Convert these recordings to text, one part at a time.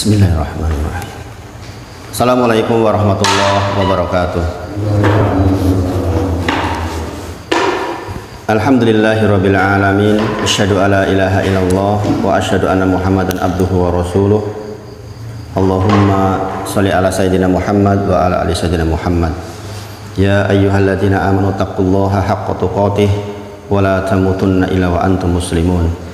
Bismillahirrahmanirrahim. Assalamualaikum warahmatullahi wabarakatuh. Alhamdulillahirabbil alamin. Asyhadu alla ilaha illallah wa asyhadu anna Muhammadan abduhu wa rasuluh. Allahumma shalli ala sayyidina Muhammad wa ala ali sayyidina Muhammad. Ya ayyuhalladzina amanu taqullaha haqqa tuqatih wa la tamutunna illa wa antum muslimun.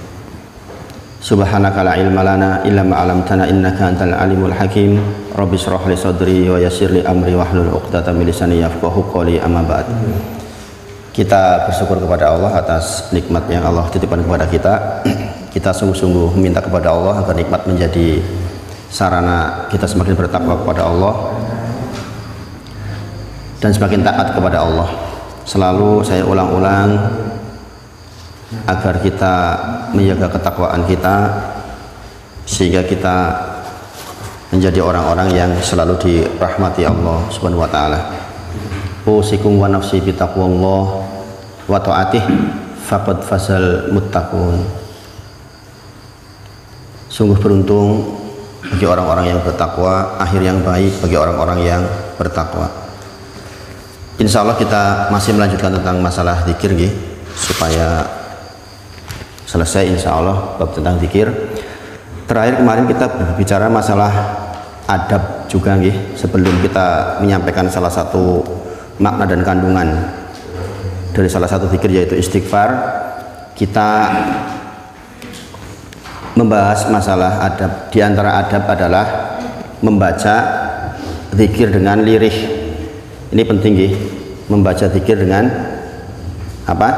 Subhanaka la ilma lana illa ma 'allamtana innaka antal alimul hakim. Rabbi shrah li sadri wa yassir li amri wahlul 'uqdatam min lisani yafqahu qawli, amma ba'd. Kita bersyukur kepada Allah atas nikmat yang Allah titipkan kepada kita. Kita sungguh-sungguh meminta kepada Allah agar nikmat menjadi sarana kita semakin bertakwa kepada Allah dan semakin taat kepada Allah. Selalu saya ulang-ulang agar kita menjaga ketakwaan kita sehingga kita menjadi orang-orang yang selalu dirahmati Allah Subhanahu wa taala. Usikum wa nafsi bi taqwallah wa ta'atih faqad fasal muttaqun. Sungguh beruntung bagi orang-orang yang bertakwa, akhir yang baik bagi orang-orang yang bertakwa. Insya Allah kita masih melanjutkan tentang masalah zikir supaya selesai insya Allah bab tentang zikir. Terakhir kemarin kita berbicara masalah adab juga sebelum kita menyampaikan salah satu makna dan kandungan dari salah satu zikir yaitu istighfar. Kita membahas masalah adab. Di antara adab adalah membaca zikir dengan lirih. Ini penting membaca zikir dengan apa?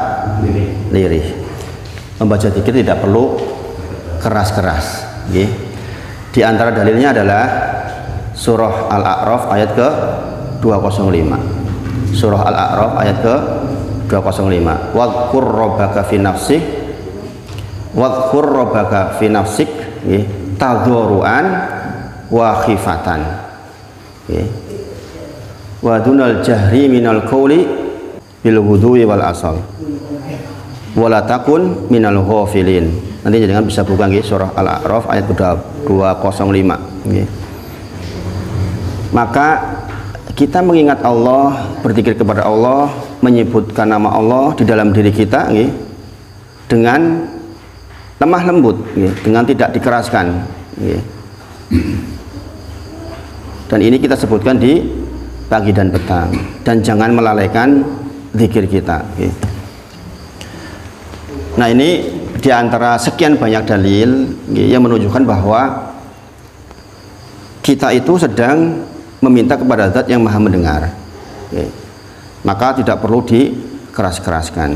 Lirih. Membaca zikir tidak perlu keras-keras. Di antara dalilnya adalah surah Al-A'raf ayat ke 205. Surah Al-A'raf ayat ke 205. Wadhkur rabbaka fi nafsik wadhkur rabbaka fi nafsik tadharruan wa khifatan wa dunal jahri minal qawli bil ghudwi wal asal wala takun minal ghafilin. Nanti jangan bisa buka surah Al-A'raf ayat 205. Maka kita mengingat Allah, berzikir kepada Allah, menyebutkan nama Allah di dalam diri kita dengan lemah lembut, dengan tidak dikeraskan. Dan ini kita sebutkan di pagi dan petang, dan jangan melalaikan zikir kita. Nah, ini diantara sekian banyak dalil yang menunjukkan bahwa kita itu sedang meminta kepada Zat yang Maha Mendengar. Maka tidak perlu dikeras-keraskan.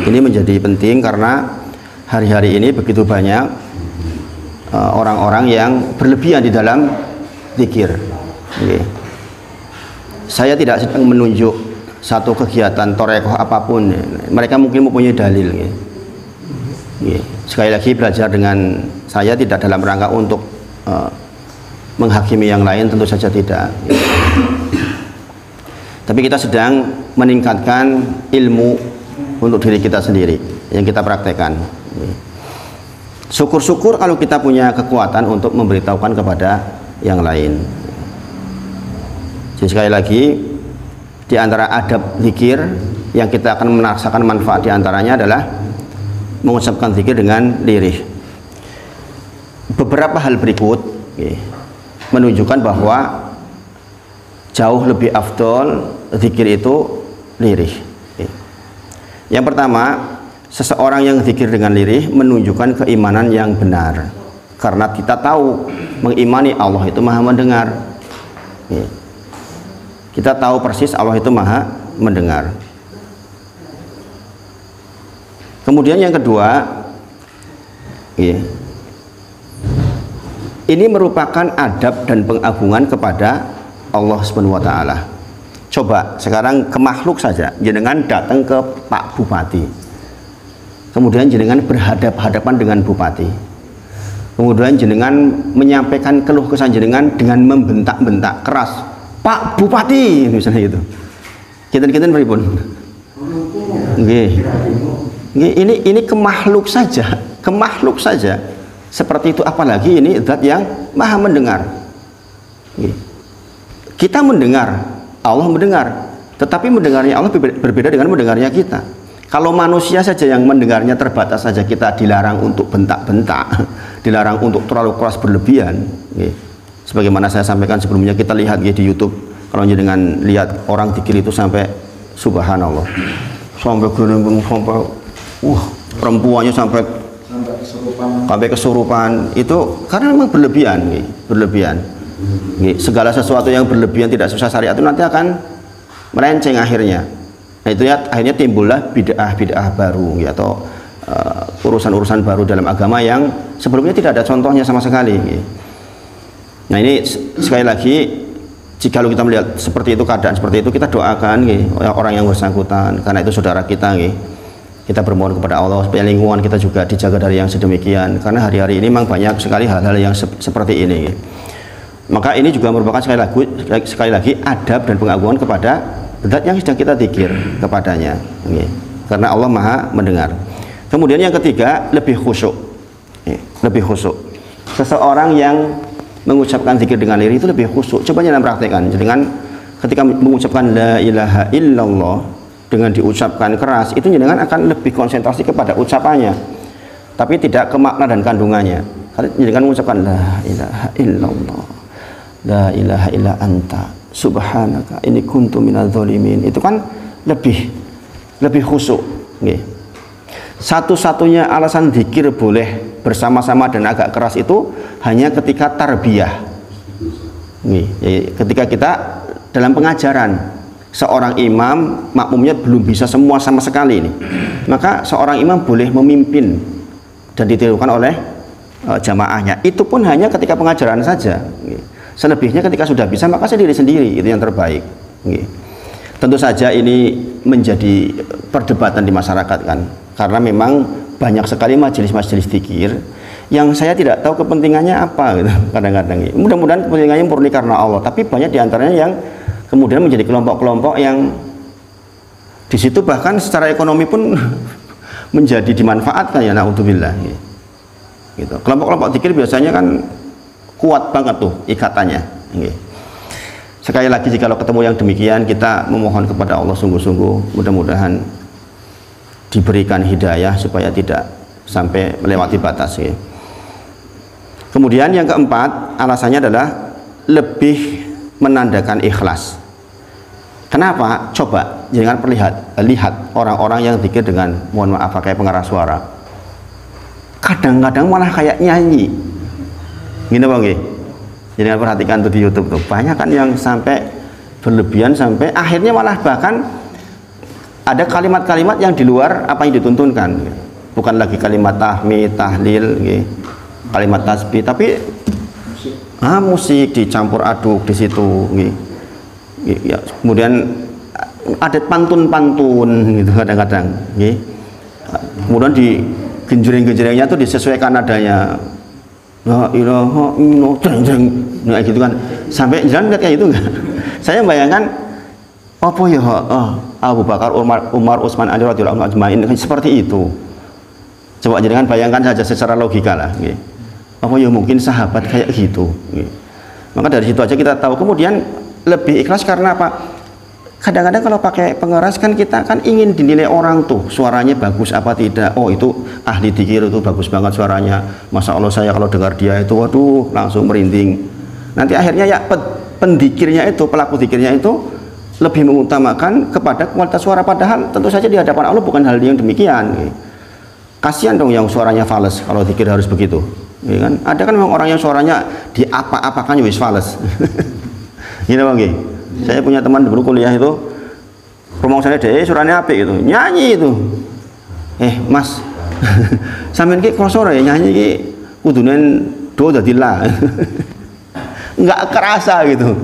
Ini menjadi penting karena hari-hari ini begitu banyak orang-orang yang berlebihan di dalam zikir. Saya tidak sedang menunjuk satu kegiatan torekoh apapun. Mereka mungkin mempunyai dalil. Sekali lagi, belajar dengan saya tidak dalam rangka untuk menghakimi yang lain, tentu saja tidak. Tapi kita sedang meningkatkan ilmu untuk diri kita sendiri yang kita praktekkan. Syukur-syukur kalau kita punya kekuatan untuk memberitahukan kepada yang lain. Jadi sekali lagi, di antara adab zikir yang kita akan merasakan manfaat diantaranya adalah mengucapkan zikir dengan lirih. Beberapa hal berikut menunjukkan bahwa jauh lebih afdol zikir itu lirih. Yang pertama, seseorang yang zikir dengan lirih menunjukkan keimanan yang benar, karena kita tahu mengimani Allah itu Maha Mendengar. Kita tahu persis Allah itu Maha Mendengar. Kemudian yang kedua, ini merupakan adab dan pengagungan kepada Allah Subhanahu wa taala. Coba sekarang ke makhluk saja, jenengan datang ke Pak Bupati. Kemudian jenengan berhadapan dengan Bupati. Kemudian jenengan menyampaikan keluh kesah jenengan dengan membentak-bentak keras. Pak Bupati, misalnya gitu. Kita pripun? Ini ke makhluk saja, seperti itu, apalagi ini zat yang maha mendengar. Kita mendengar, Allah mendengar, tetapi mendengarnya Allah berbeda dengan mendengarnya kita. Kalau manusia saja yang mendengarnya terbatas saja, kita dilarang untuk bentak-bentak, dilarang untuk terlalu keras berlebihan. Sebagaimana saya sampaikan sebelumnya, kita lihat di YouTube, kalau dengan lihat orang zikir itu sampai subhanallah, sampai gelembung, sampai perempuannya sampai kesurupan, itu karena memang berlebihan. Segala sesuatu yang berlebihan tidak sesuai syariat itu nanti akan melenceng akhirnya. Nah itu ya, akhirnya timbullah bid'ah baru atau urusan-urusan baru dalam agama yang sebelumnya tidak ada contohnya sama sekali. Nah ini sekali lagi, jika kita melihat seperti itu, keadaan seperti itu, kita doakan orang yang bersangkutan, karena itu saudara kita. Kita bermohon kepada Allah supaya lingkungan kita juga dijaga dari yang sedemikian, karena hari-hari ini memang banyak sekali hal-hal yang seperti ini. Maka ini juga merupakan sekali lagi adab dan pengagungan kepada zat yang sedang kita zikir kepadanya, karena Allah maha mendengar. Kemudian yang ketiga, lebih khusyuk. Seseorang yang mengucapkan zikir dengan lirik itu lebih khusyuk. Coba jangan praktekkan dengan ketika mengucapkan la ilaha illallah, dengan diucapkan keras itu jangan akan lebih konsentrasi kepada ucapannya, tapi tidak ke makna dan kandungannya. Jangan mengucapkan la ilaha illallah, la ilaha illa anta subhanaka inni kuntu minadz zalimin, itu kan lebih khusyuk. Satu-satunya alasan zikir boleh bersama-sama dan agak keras itu hanya ketika tarbiyah, ketika kita dalam pengajaran. Seorang imam, makmumnya belum bisa semua sama sekali ini, maka seorang imam boleh memimpin dan ditirukan oleh jamaahnya. Itu pun hanya ketika pengajaran saja. Selebihnya ketika sudah bisa, maka sendiri-sendiri, itu yang terbaik. Tentu saja ini menjadi perdebatan di masyarakat kan, karena memang banyak sekali majelis-majelis zikir yang saya tidak tahu kepentingannya apa gitu. Kadang-kadang mudah-mudahan kepentingannya murni karena Allah, tapi banyak diantaranya yang kemudian menjadi kelompok-kelompok yang di situ bahkan secara ekonomi pun menjadi dimanfaatkan, ya naudzubillah. Gitu. Kelompok-kelompok zikir biasanya kan kuat banget tuh ikatannya. Sekali lagi, jika ketemu yang demikian, kita memohon kepada Allah sungguh-sungguh, mudah-mudahan diberikan hidayah supaya tidak sampai melewati batas. Kemudian yang keempat, alasannya adalah lebih menandakan ikhlas. Kenapa? Coba jangan lihat orang-orang yang zikir dengan, mohon maaf, pakai pengeras suara. Kadang-kadang malah kayak nyanyi. Gini bang, jadi perhatikan tuh di YouTube tuh, banyak kan yang sampai berlebihan, sampai akhirnya malah bahkan ada kalimat-kalimat yang di luar apa yang dituntunkan. Bukan lagi kalimat tahmid, tahlil, kalimat tasbih, tapi musik dicampur aduk di situ, ya, kemudian ada pantun-pantun gitu kadang-kadang, kemudian di genjreng-genjrengnya tuh disesuaikan nadanya, la ilaha illallah, nah gitu kan, sampai jangan lihat kayak itu enggak. Saya bayangkan apa ya, Abu Bakar, Umar, Utsman, Ali radhiyallahu anhum ajmain seperti itu. Coba jangan bayangkan saja secara logika lah. Apa ya mungkin sahabat kayak gitu. Maka dari situ aja kita tahu. Kemudian lebih ikhlas karena apa? Kadang-kadang kalau pakai pengeras kan kita kan ingin dinilai orang tuh suaranya bagus apa tidak. Oh itu ahli dzikir itu bagus banget suaranya, Masya Allah saya kalau dengar dia itu waduh langsung merinding. Nanti akhirnya ya pendikirnya itu, pelaku dzikirnya itu lebih mengutamakan kepada kualitas suara, padahal tentu saja di hadapan Allah bukan hal yang demikian. Kasihan dong yang suaranya fales kalau dzikir harus begitu. Ya kan? Ada kan memang orang yang suaranya di apa-apakan wis fales. Gini bang, saya punya teman dulu kuliah itu, rumongsannya deh suaranya apik gitu, nyanyi itu. Mas, sampean ki kalau sore nyanyi ki kudunen do dadilah. Nggak kerasa gitu,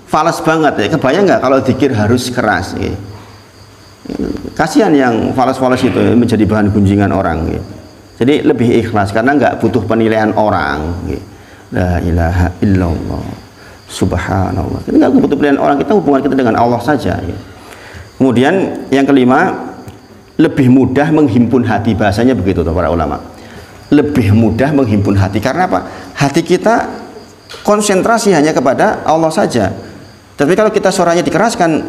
fales banget ya. Kebayang nggak kalau dzikir harus keras? Kasihan yang fales-fales itu menjadi bahan gunjingan orang. Jadi lebih ikhlas karena nggak butuh penilaian orang. La ilaha illallah, subhanallah. Kita nggak butuh penilaian orang, kita hubungan kita dengan Allah saja. Kemudian yang kelima, lebih mudah menghimpun hati, bahasanya begitu tuh para ulama. lebih mudah menghimpun hati. Karena apa? Hati kita konsentrasi hanya kepada Allah saja. Tapi kalau kita suaranya dikeraskan,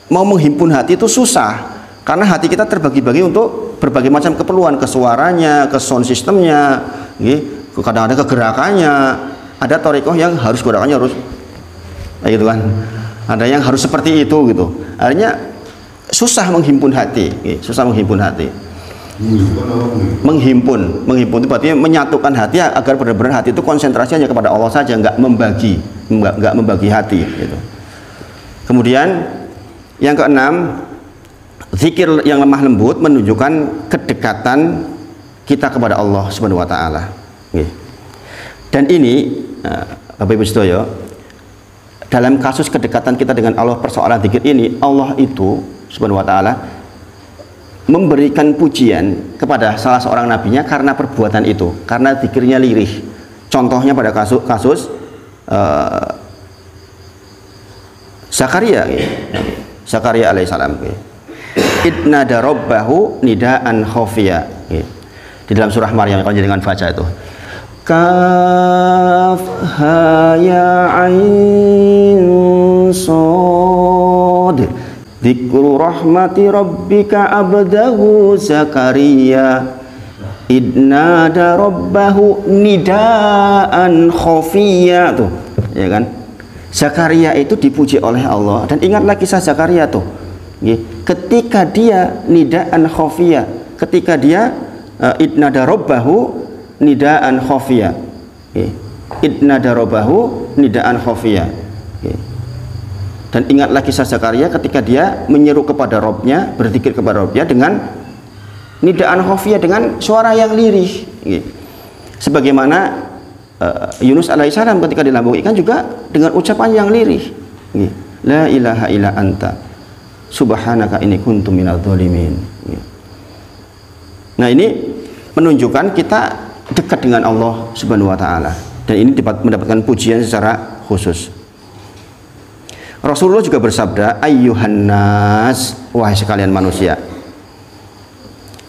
mau menghimpun hati itu susah. Karena hati kita terbagi-bagi untuk berbagai macam keperluan, ke suaranya, ke sound systemnya, kadang-kadang ke gerakannya. Ada thariqah yang harus gerakannya harus kayak gitu kan. Ada yang harus seperti itu gitu. Akhirnya susah menghimpun hati, susah menghimpun hati. Menghimpun itu berarti menyatukan hati agar benar-benar hati itu konsentrasinya kepada Allah saja, nggak membagi hati gitu. Kemudian yang keenam, zikir yang lemah lembut menunjukkan kedekatan kita kepada Allah Subhanahu wa taala. Dan ini Bapak Ibu sedaya, dalam kasus kedekatan kita dengan Allah, persoalan zikir ini, Allah itu Subhanahu wa taala memberikan pujian kepada salah seorang nabinya karena perbuatan itu, karena zikirnya lirih. Contohnya pada kasus Zakaria alaihissalam. Idnada rabbahu nidaan khafiyya. Di dalam surah Maryam, kalau jangan baca itu. Kaf ha ya ain shad. Dzikru rahmati rabbika abdahu Zakaria idnada rabbahu nidaan khafiyya tuh, ya kan? Zakaria itu dipuji oleh Allah, dan ingatlah kisah Zakaria tuh. Ketika dia nidaan khafiyya, ketika dia idnada rabbahu nidaan khafiyya. Idnada rabbahu nidaan khafiyya. Dan ingatlah kisah Zakaria ketika dia menyeru kepada Robnya, berzikir kepada Robnya dengan nidaan khafiyah, dengan suara yang lirih. Sebagaimana Yunus alaihissalam ketika di lambung ikan juga dengan ucapan yang lirih. La ilaha illa anta subhanaka inni kuntu minadz dzalimin. Nah, ini menunjukkan kita dekat dengan Allah Subhanahu wa taala, dan ini mendapatkan pujian secara khusus. Rasulullah juga bersabda, ayyuhan nas, wahai sekalian manusia,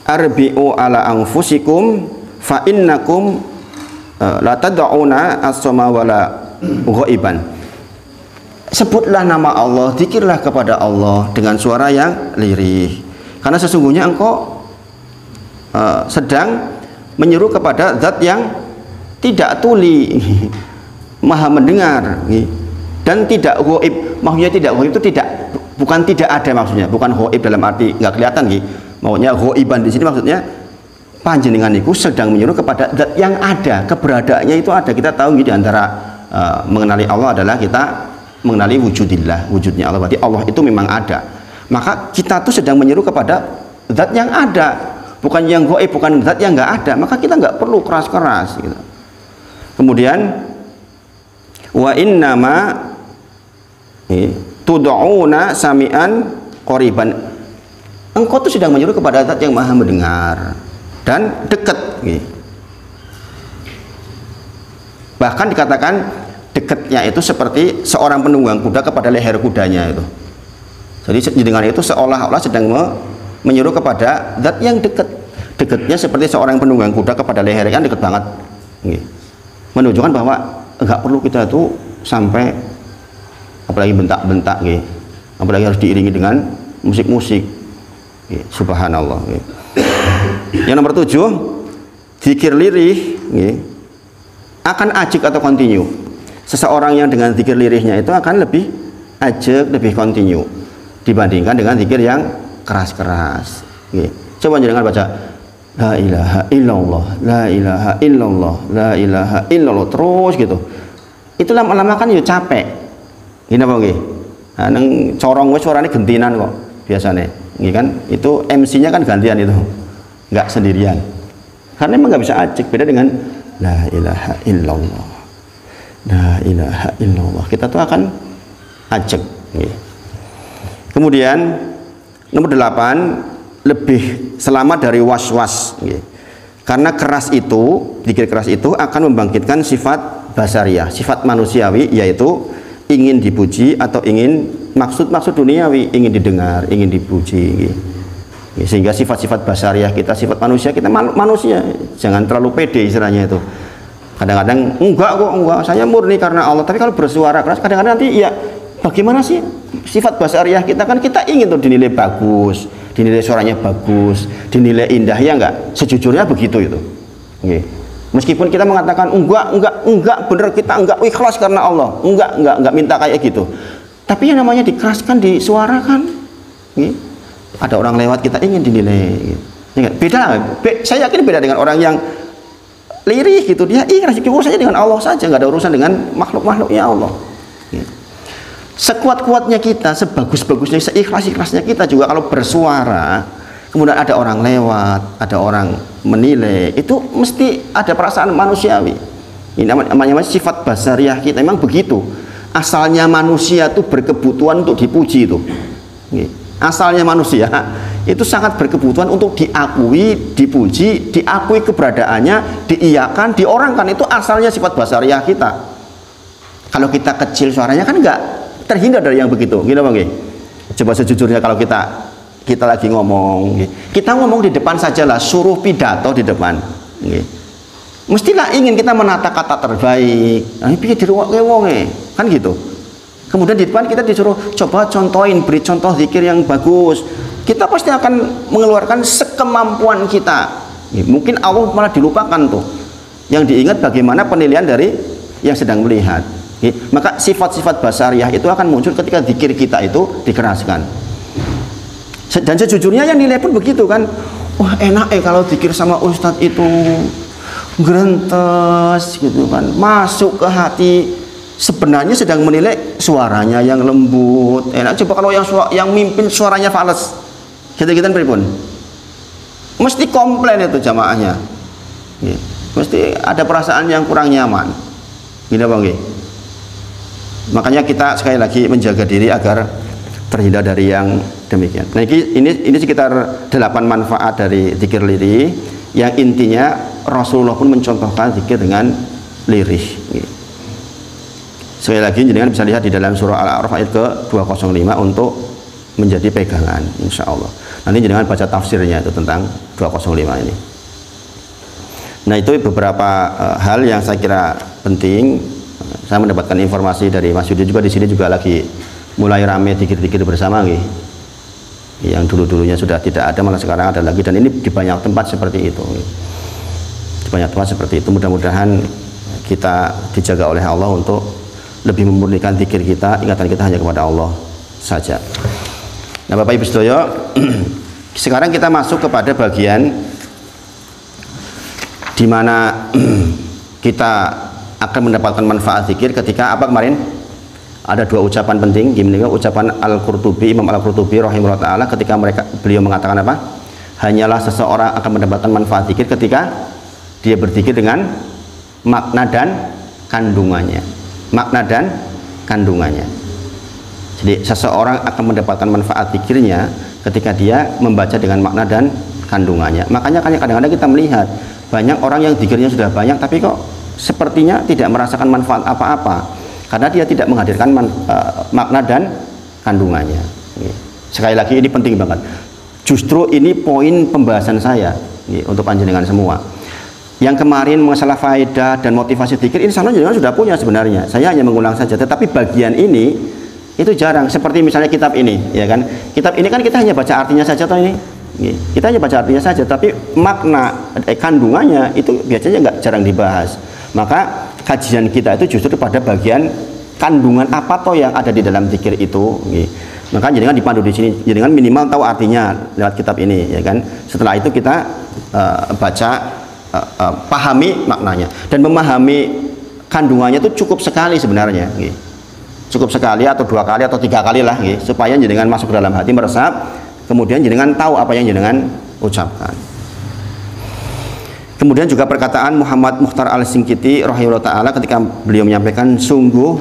arbi'u ala anfusikum fa innakum la tad'una as-sama wala ghaiban. Sebutlah nama Allah, zikirlah kepada Allah dengan suara yang lirih, karena sesungguhnya engkau sedang menyeru kepada zat yang tidak tuli, maha mendengar, dan tidak ghaib. Maksudnya tidak ghaib itu bukan tidak ada, maksudnya bukan ghaib dalam arti nggak kelihatan gitu. Maksudnya ghaiban di sini maksudnya panjenengan itu sedang menyuruh kepada zat yang ada, keberadaannya itu ada. Kita tahu gitu, antara mengenali Allah adalah kita mengenali wujudillah, wujudnya Allah. Berarti Allah itu memang ada. Maka kita tuh sedang menyeru kepada zat yang ada, bukan yang ghaib, bukan zat yang nggak ada. Maka kita nggak perlu keras-keras gitu. Kemudian wa innama tud'una sami'an qariban. Engkau tuh sedang menyuruh kepada zat yang maha mendengar dan dekat. Bahkan dikatakan dekatnya itu seperti seorang penunggang kuda kepada leher kudanya itu. Jadi dengan itu seolah-olah sedang menyuruh kepada zat yang dekat. Dekatnya seperti seorang penunggang kuda kepada leher, kan dekat banget. Menunjukkan bahwa enggak perlu kita itu sampai apalagi bentak-bentak, apalagi harus diiringi dengan musik-musik. Subhanallah. Yang nomor 7, zikir lirih akan ajik atau kontinu. Seseorang yang dengan zikir lirihnya itu akan lebih ajik, lebih kontinu dibandingkan dengan zikir yang keras-keras. Coba jangan baca la ilaha illallah, la ilaha illallah, la ilaha illallah terus gitu. Itu lama-lama kan ya capek. Gini apa nggih? Nah, nang corong wis suarane gentinan kok biasanya. Nggih kan? Itu MC-nya kan gantian itu. Enggak sendirian. Karena emang nggak bisa ajik, beda dengan la ilaha illallah. La ilaha illallah. Kita tuh akan ajik. Kemudian nomor 8, lebih selamat dari was-was. Karena keras itu, zikir keras itu akan membangkitkan sifat basariyah, sifat manusiawi, yaitu ingin dipuji atau ingin maksud-maksud duniawi, ingin didengar, ingin dipuji. Sehingga sifat-sifat basariah kita, sifat manusia kita, manusia jangan terlalu pede istilahnya itu. Kadang-kadang enggak kok, enggak, saya murni karena Allah. Tapi kalau bersuara keras kadang-kadang nanti ya bagaimana sih sifat basariah kita, kan kita ingin tuh dinilai bagus, dinilai suaranya bagus, dinilai indah, ya enggak? Sejujurnya begitu itu. Meskipun kita mengatakan enggak bener, kita enggak ikhlas karena Allah, enggak minta kayak gitu. Tapi yang namanya dikeraskan, disuarakan. Ada orang lewat kita ingin dinilai. Beda, saya yakin beda dengan orang yang lirih gitu, dia ikhlas urusannya dengan Allah saja, nggak ada urusan dengan makhluk-makhluknya Allah. Sekuat-kuatnya kita, sebagus-bagusnya, seikhlas-ikhlasnya kita juga kalau bersuara, kemudian ada orang lewat, ada orang menilai, itu mesti ada perasaan manusiawi. Ini namanya sifat basariah kita, memang begitu. Asalnya manusia itu berkebutuhan untuk dipuji itu. Asalnya manusia itu sangat berkebutuhan untuk diakui, dipuji, diakui keberadaannya, diiyakan, diorangkan. Itu asalnya sifat basariah kita. Kalau kita kecil suaranya kan enggak terhindar dari yang begitu. Gini Bang. Coba sejujurnya kalau kita lagi ngomong, kita ngomong di depan sajalah, suruh pidato di depan. Mestilah ingin kita menata kata terbaik. Ini pikir di ruang kan gitu. Kemudian di depan kita disuruh coba contohin, beri contoh zikir yang bagus. Kita pasti akan mengeluarkan sekemampuan kita. Mungkin Allah malah dilupakan tuh. Yang diingat bagaimana penilaian dari yang sedang melihat. Maka sifat-sifat basariah itu akan muncul ketika zikir kita itu dikeraskan. Dan sejujurnya yang nilai pun begitu kan. Wah enak kalau zikir sama ustadz itu grentes gitu kan, masuk ke hati. Sebenarnya sedang menilai suaranya yang lembut, enak. Coba kalau yang mimpin suaranya fales, kita pripun? Mesti komplain itu jamaahnya, mesti ada perasaan yang kurang nyaman. Gini Bang. Makanya kita sekali lagi menjaga diri agar terhindar dari yang demikian. Nah ini sekitar 8 manfaat dari zikir lirih, yang intinya Rasulullah pun mencontohkan zikir dengan lirih. Sekali lagi jenengan bisa lihat di dalam surah Al-A'raf ayat ke-205 untuk menjadi pegangan, insya Allah. Nanti jenengan baca tafsirnya itu tentang 205 ini. Nah itu beberapa hal yang saya kira penting. Saya mendapatkan informasi dari Mas Yudi juga, di sini juga lagi mulai rame zikir-zikir bersama yang dulu-dulunya sudah tidak ada, malah sekarang ada lagi, dan ini di banyak tempat seperti itu. Di banyak tempat seperti itu. Mudah-mudahan kita dijaga oleh Allah untuk lebih memurnikan zikir kita, ingatan kita hanya kepada Allah saja. Nah Bapak Ibu sedaya, sekarang kita masuk kepada bagian di mana kita akan mendapatkan manfaat zikir ketika apa kemarin? Ada 2 ucapan penting, gini ucapan Al-Qurtubi, Imam Al-Qurtubi rahimahullah ta'ala, ketika beliau mengatakan apa? Hanyalah seseorang akan mendapatkan manfaat zikir ketika dia berzikir dengan makna dan kandungannya. Makna dan kandungannya. Jadi seseorang akan mendapatkan manfaat zikirnya ketika dia membaca dengan makna dan kandungannya. Makanya kadang-kadang kita melihat banyak orang yang zikirnya sudah banyak tapi kok sepertinya tidak merasakan manfaat apa-apa, karena dia tidak menghadirkan makna dan kandungannya. Sekali lagi ini penting banget. Justru ini poin pembahasan saya untuk panjenengan semua. Yang kemarin masalah faedah dan motivasi zikir, ini sana juga sudah punya sebenarnya. Saya hanya mengulang saja. Tetapi bagian ini itu jarang. Seperti misalnya kitab ini, ya kan? Kitab ini kan kita hanya baca artinya saja toh ini. Kita hanya baca artinya saja, tapi makna kandungannya itu biasanya nggak jarang dibahas. Maka kajian kita itu justru pada bagian kandungan apa toh yang ada di dalam zikir itu. Maka jenengan dipandu di sini, jenengan minimal tahu artinya lewat kitab ini, ya kan? Setelah itu kita baca. Pahami maknanya dan memahami kandungannya itu cukup sekali sebenarnya, cukup sekali atau 2 kali atau 3 kali lah, supaya jenengan masuk ke dalam hati, meresap, kemudian jenengan tahu apa yang jenengan ucapkan. Kemudian juga perkataan Muhammad Mukhtar Al-Singkiti rahimahullah ta'ala ketika beliau menyampaikan, sungguh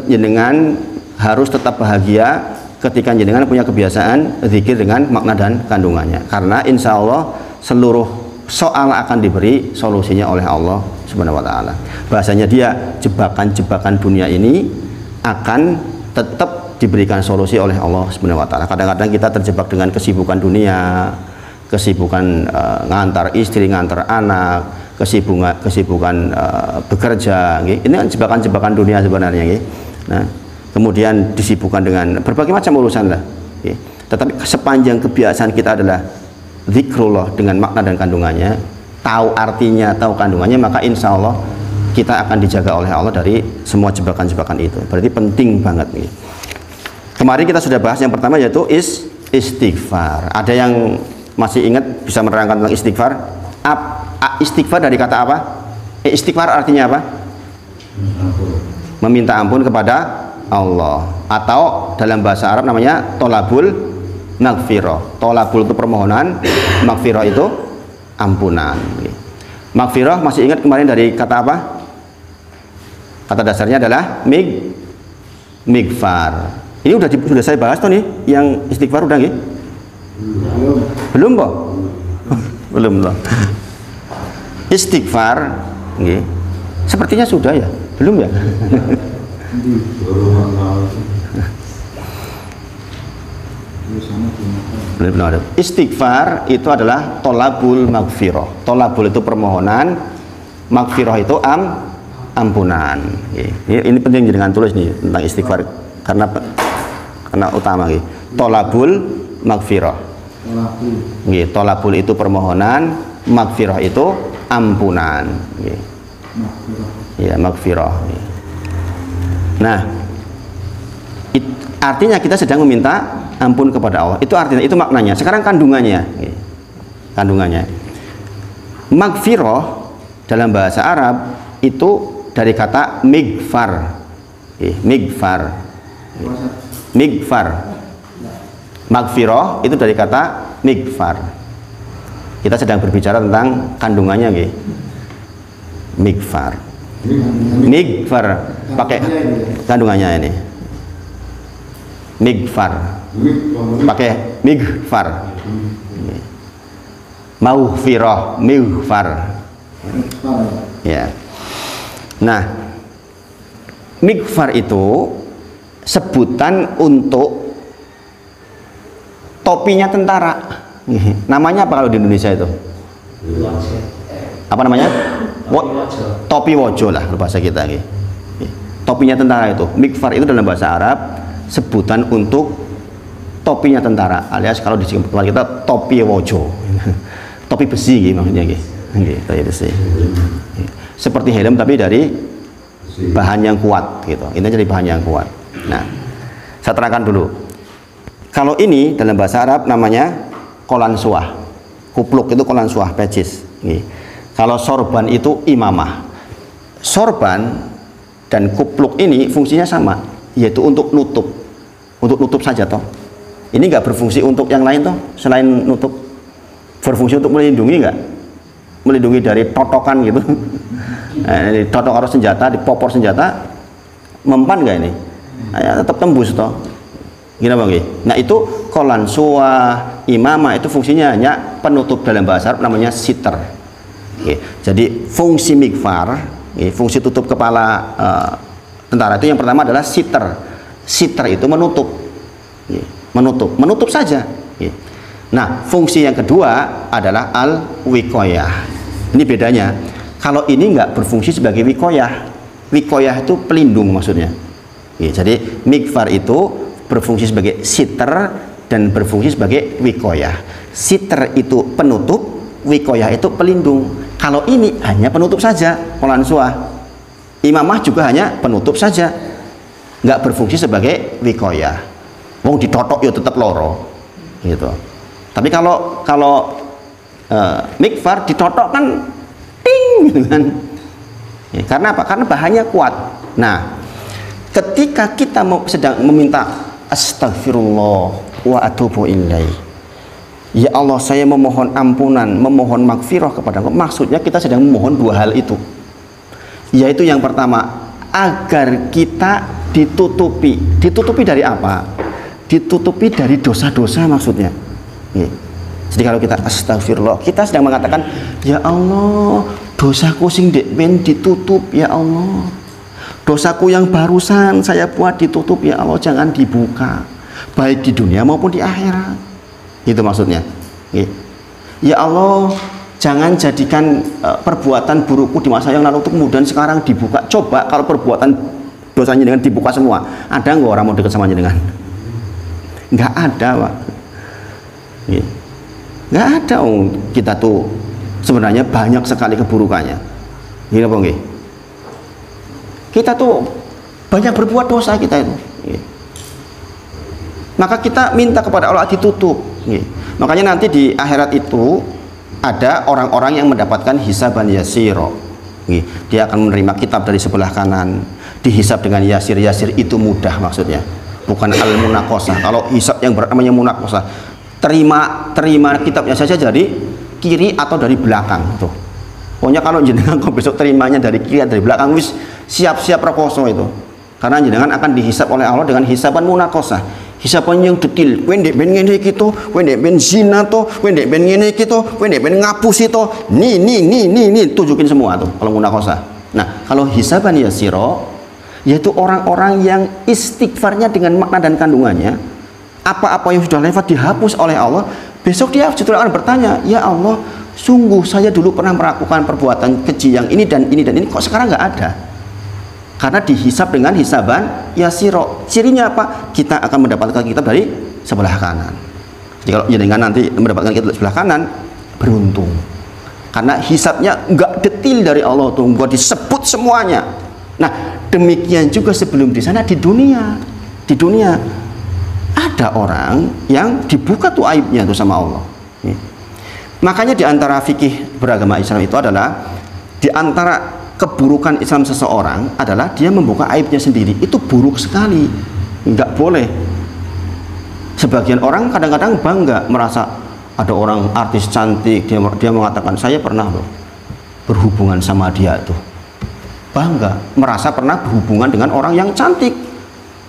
jenengan harus tetap bahagia ketika jenengan punya kebiasaan zikir dengan makna dan kandungannya, karena insya Allah seluruh soal akan diberi solusinya oleh Allah Subhanahu wa ta'ala. Bahasanya dia jebakan-jebakan dunia ini akan tetap diberikan solusi oleh Allah Subhanahu wa taala. Kadang-kadang kita terjebak dengan kesibukan dunia, kesibukan ngantar istri, ngantar anak, kesibukan bekerja, ini kan jebakan-jebakan dunia sebenarnya. Nah, kemudian disibukkan dengan berbagai macam urusan lah. Tetapi sepanjang kebiasaan kita adalah zikrullah dengan makna dan kandungannya, tahu artinya, tahu kandungannya, maka insya Allah kita akan dijaga oleh Allah dari semua jebakan-jebakan itu. Berarti penting banget nih. Kemarin kita sudah bahas yang pertama yaitu istighfar. Ada yang masih ingat bisa menerangkan tentang istighfar? Istighfar dari kata apa? Istighfar artinya apa? Meminta ampun kepada Allah, atau dalam bahasa Arab namanya tolabul maghfirah. Tolabul itu permohonan, maghfirah itu ampunan. Maghfirah masih ingat kemarin dari kata apa? Kata dasarnya adalah mighfar. Ini sudah saya bahas tuh nih, yang istighfar udah nggih? Belum kok? Belum loh. Istighfar nggih. Sepertinya sudah ya? Belum ya? Belum ada. Istighfar itu adalah tolabul maghfirah. Tolabul itu permohonan, maghfirah itu ampunan. Ini penting dengan tulis nih tentang istighfar karena utama nih. Tolabul maghfirah. Tolabul itu permohonan, maghfirah itu ampunan. Ya, maghfirah. Nah, artinya kita sedang meminta ampun kepada Allah. Itu artinya, itu maknanya. Sekarang kandungannya. Kandungannya. Maghfirah dalam bahasa Arab itu dari kata mighfar. Mighfar. Mighfar. Maghfirah itu dari kata mighfar. Kita sedang berbicara tentang kandungannya nggih. Mighfar. Mighfar pakai kandungannya ini. Mighfar. Pakai mighfar. Maghfirah, mighfar. Ya. Nah, mighfar itu sebutan untuk topinya tentara. Namanya apa kalau di Indonesia itu? Apa namanya? Topi wojo lah bahasa kita. Topinya tentara itu. Mighfar itu dalam bahasa Arab sebutan untuk topinya tentara, alias kalau di tempat kita topi wojo. Topi besi maksudnya topi besi. Seperti helm tapi dari bahan yang kuat gitu. Ini jadi bahan yang kuat. Nah, saya terangkan dulu. Kalau ini dalam bahasa Arab namanya kolansuah. Kupluk itu kolansuah, pecis. Kalau sorban itu imamah. Sorban dan kupluk ini fungsinya sama, yaitu untuk nutup. Untuk nutup saja toh. Ini nggak berfungsi untuk yang lain toh, selain nutup. Berfungsi untuk melindungi nggak? Melindungi dari totokan gitu. Totok harus senjata, dipopor senjata, mempan nggak ini? Nah, tetap tembus toh. Gini bang? Nah itu kolansuah, imamah itu fungsinya hanya penutup, dalam bahasa Arab namanya siter. Jadi fungsi mighfar, fungsi tutup kepala tentara itu yang pertama adalah siter. Siter itu menutup, menutup saja. Nah fungsi yang kedua adalah al-wikoyah. Ini bedanya. Kalau ini nggak berfungsi sebagai wikoyah. Wikoyah itu pelindung maksudnya. Jadi mighfar itu berfungsi sebagai siter dan berfungsi sebagai wikoyah. Siter itu penutup, wikoyah itu pelindung. Kalau ini hanya penutup saja, kolansuah. Imamah juga hanya penutup saja, nggak berfungsi sebagai wikoyah. Wong ditotok ya tetap loro, gitu. Tapi kalau mighfar ditotok kan ting, gitu kan. Karena apa? Karena bahannya kuat. Nah, ketika kita sedang meminta astagfirullah wa atubu ilaih, ya Allah saya memohon ampunan, memohon maghfirah kepada Engkau, maksudnya kita sedang memohon dua hal itu, yaitu yang pertama agar kita ditutupi dari apa? Ditutupi dari dosa-dosa maksudnya. Jadi kalau kita astagfirullah, kita sedang mengatakan ya Allah dosaku sing dek ben ditutup, ya Allah dosaku yang barusan saya buat ditutup ya Allah, jangan dibuka, baik di dunia maupun di akhirat. Itu maksudnya. Ya Allah, jangan jadikan perbuatan burukku di masa yang lalu itu kemudian sekarang dibuka. Coba kalau perbuatan dosanya dengan dibuka semua, ada nggak orang mau dekat sama dengan? Nggak ada, Pak. Nggak ada. Kita tuh sebenarnya banyak sekali keburukannya. Gini apa nggih? Kita tuh banyak berbuat dosa kita itu. Maka kita minta kepada Allah ditutup. Makanya nanti di akhirat itu ada orang-orang yang mendapatkan hisaban yasiro. Dia akan menerima kitab dari sebelah kanan, dihisab dengan yasir. Yasir itu mudah maksudnya, bukan al-munaqosah. Kalau hisab yang namanya munaqosah, terima kitabnya saja dari kiri atau dari belakang tuh. Pokoknya kalau jenengan kok besok terimanya dari kiri atau dari belakang, wis siap-siap rekoso itu. Karena jenengan akan dihisab oleh Allah dengan hisaban munaqosah. Hisaban yang detil, wendek ben ngene iki to, wendek ben zina to, wendek ben ngene iki to, wendek ben ngapusi to, ni tunjukin semua tuh kalau munaqosah. Nah, kalau hisaban yasiro, yaitu orang-orang yang istighfarnya dengan makna dan kandungannya, apa-apa yang sudah lewat dihapus oleh Allah, besok dia justru akan bertanya, ya Allah, sungguh saya dulu pernah melakukan perbuatan keji yang ini dan ini, kok sekarang nggak ada? Karena dihisab dengan hisaban yasiro. Cirinya apa? Kita akan mendapatkan kitab dari sebelah kanan. Jadi kalau jenengan nanti mendapatkan kitab dari sebelah kanan, beruntung. Karena hisabnya nggak detil dari Allah tuh, nggak disebut semuanya. Nah, demikian juga sebelum di sana di dunia. Di dunia ada orang yang dibuka tuh aibnya tuh sama Allah. Makanya di antara fikih beragama Islam itu adalah di antara keburukan Islam seseorang adalah dia membuka aibnya sendiri. Itu buruk sekali, nggak boleh. Sebagian orang kadang-kadang bangga merasa ada orang artis cantik, dia mengatakan saya pernah loh berhubungan sama dia tuh, bangga merasa pernah berhubungan dengan orang yang cantik.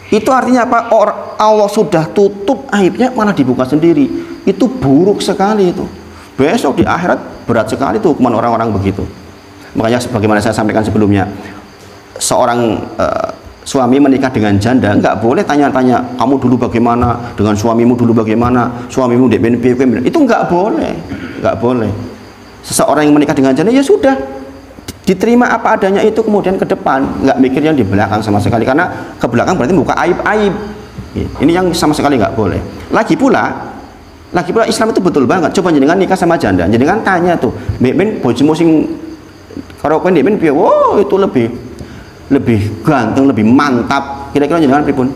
Itu artinya apa? Allah sudah tutup aibnya malah dibuka sendiri. Itu buruk sekali itu. Besok di akhirat berat sekali tuh hukuman orang-orang begitu. Makanya sebagaimana saya sampaikan sebelumnya, seorang suami menikah dengan janda nggak boleh tanya-tanya kamu dulu bagaimana, dengan suamimu dulu bagaimana, suamimu itu nggak boleh, nggak boleh. Seseorang yang menikah dengan janda ya sudah diterima apa adanya itu, kemudian ke depan, nggak mikir yang di belakang sama sekali, karena ke belakang berarti buka aib-aib. Ini yang sama sekali nggak boleh. Lagi pula Islam itu betul banget. Coba jenengan nikah sama janda, jenengan tanya tuh, ben bojomu sing kalau kan dia wow itu lebih ganteng, lebih mantap. Kira-kira jenengan pripun?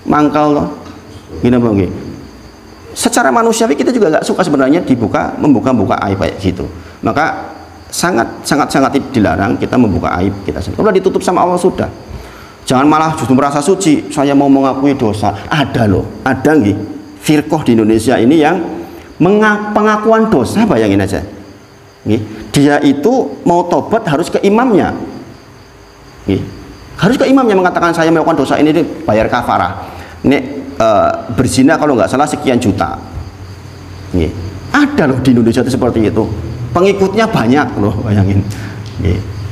Mangkal loh. Gini bang. Secara manusiawi kita juga nggak suka sebenarnya membuka aib kayak gitu. Maka sangat dilarang kita membuka aib kita sendiri. Kalau ditutup sama Allah sudah. Jangan malah justru merasa suci. Saya mau mengakui dosa. Ada loh, ada nggih. Firqah di Indonesia ini yang pengakuan dosa, bayangin aja. Dia itu mau tobat harus ke imamnya, harus ke imamnya mengatakan saya melakukan dosa ini bayar kafarah. Berzina kalau nggak salah sekian juta. Ada loh di Indonesia itu seperti itu. Pengikutnya banyak loh, bayangin.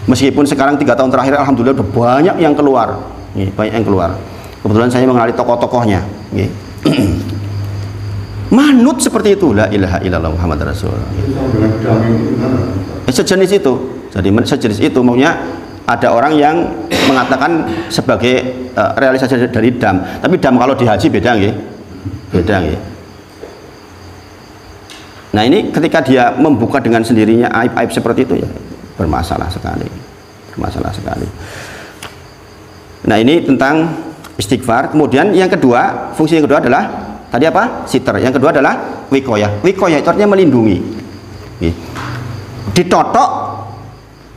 Meskipun sekarang 3 tahun terakhir alhamdulillah udah banyak yang keluar, banyak yang keluar. Kebetulan saya mengenali tokoh-tokohnya. Manut seperti itu, la ilaha illallah Muhammad Rasulullah. Sejenis itu. Jadi sejenis itu maunya ada orang yang mengatakan sebagai realisasi dari dam. Tapi dam kalau di haji beda nggih. Beda nggih. Nah, ini ketika dia membuka dengan sendirinya aib-aib seperti itu ya bermasalah sekali. Bermasalah sekali. Nah, ini tentang istighfar. Kemudian yang kedua, fungsi yang kedua adalah tadi apa? Sitar. Yang kedua adalah wikoyah. Wikoyah itu artinya melindungi. Ditotok,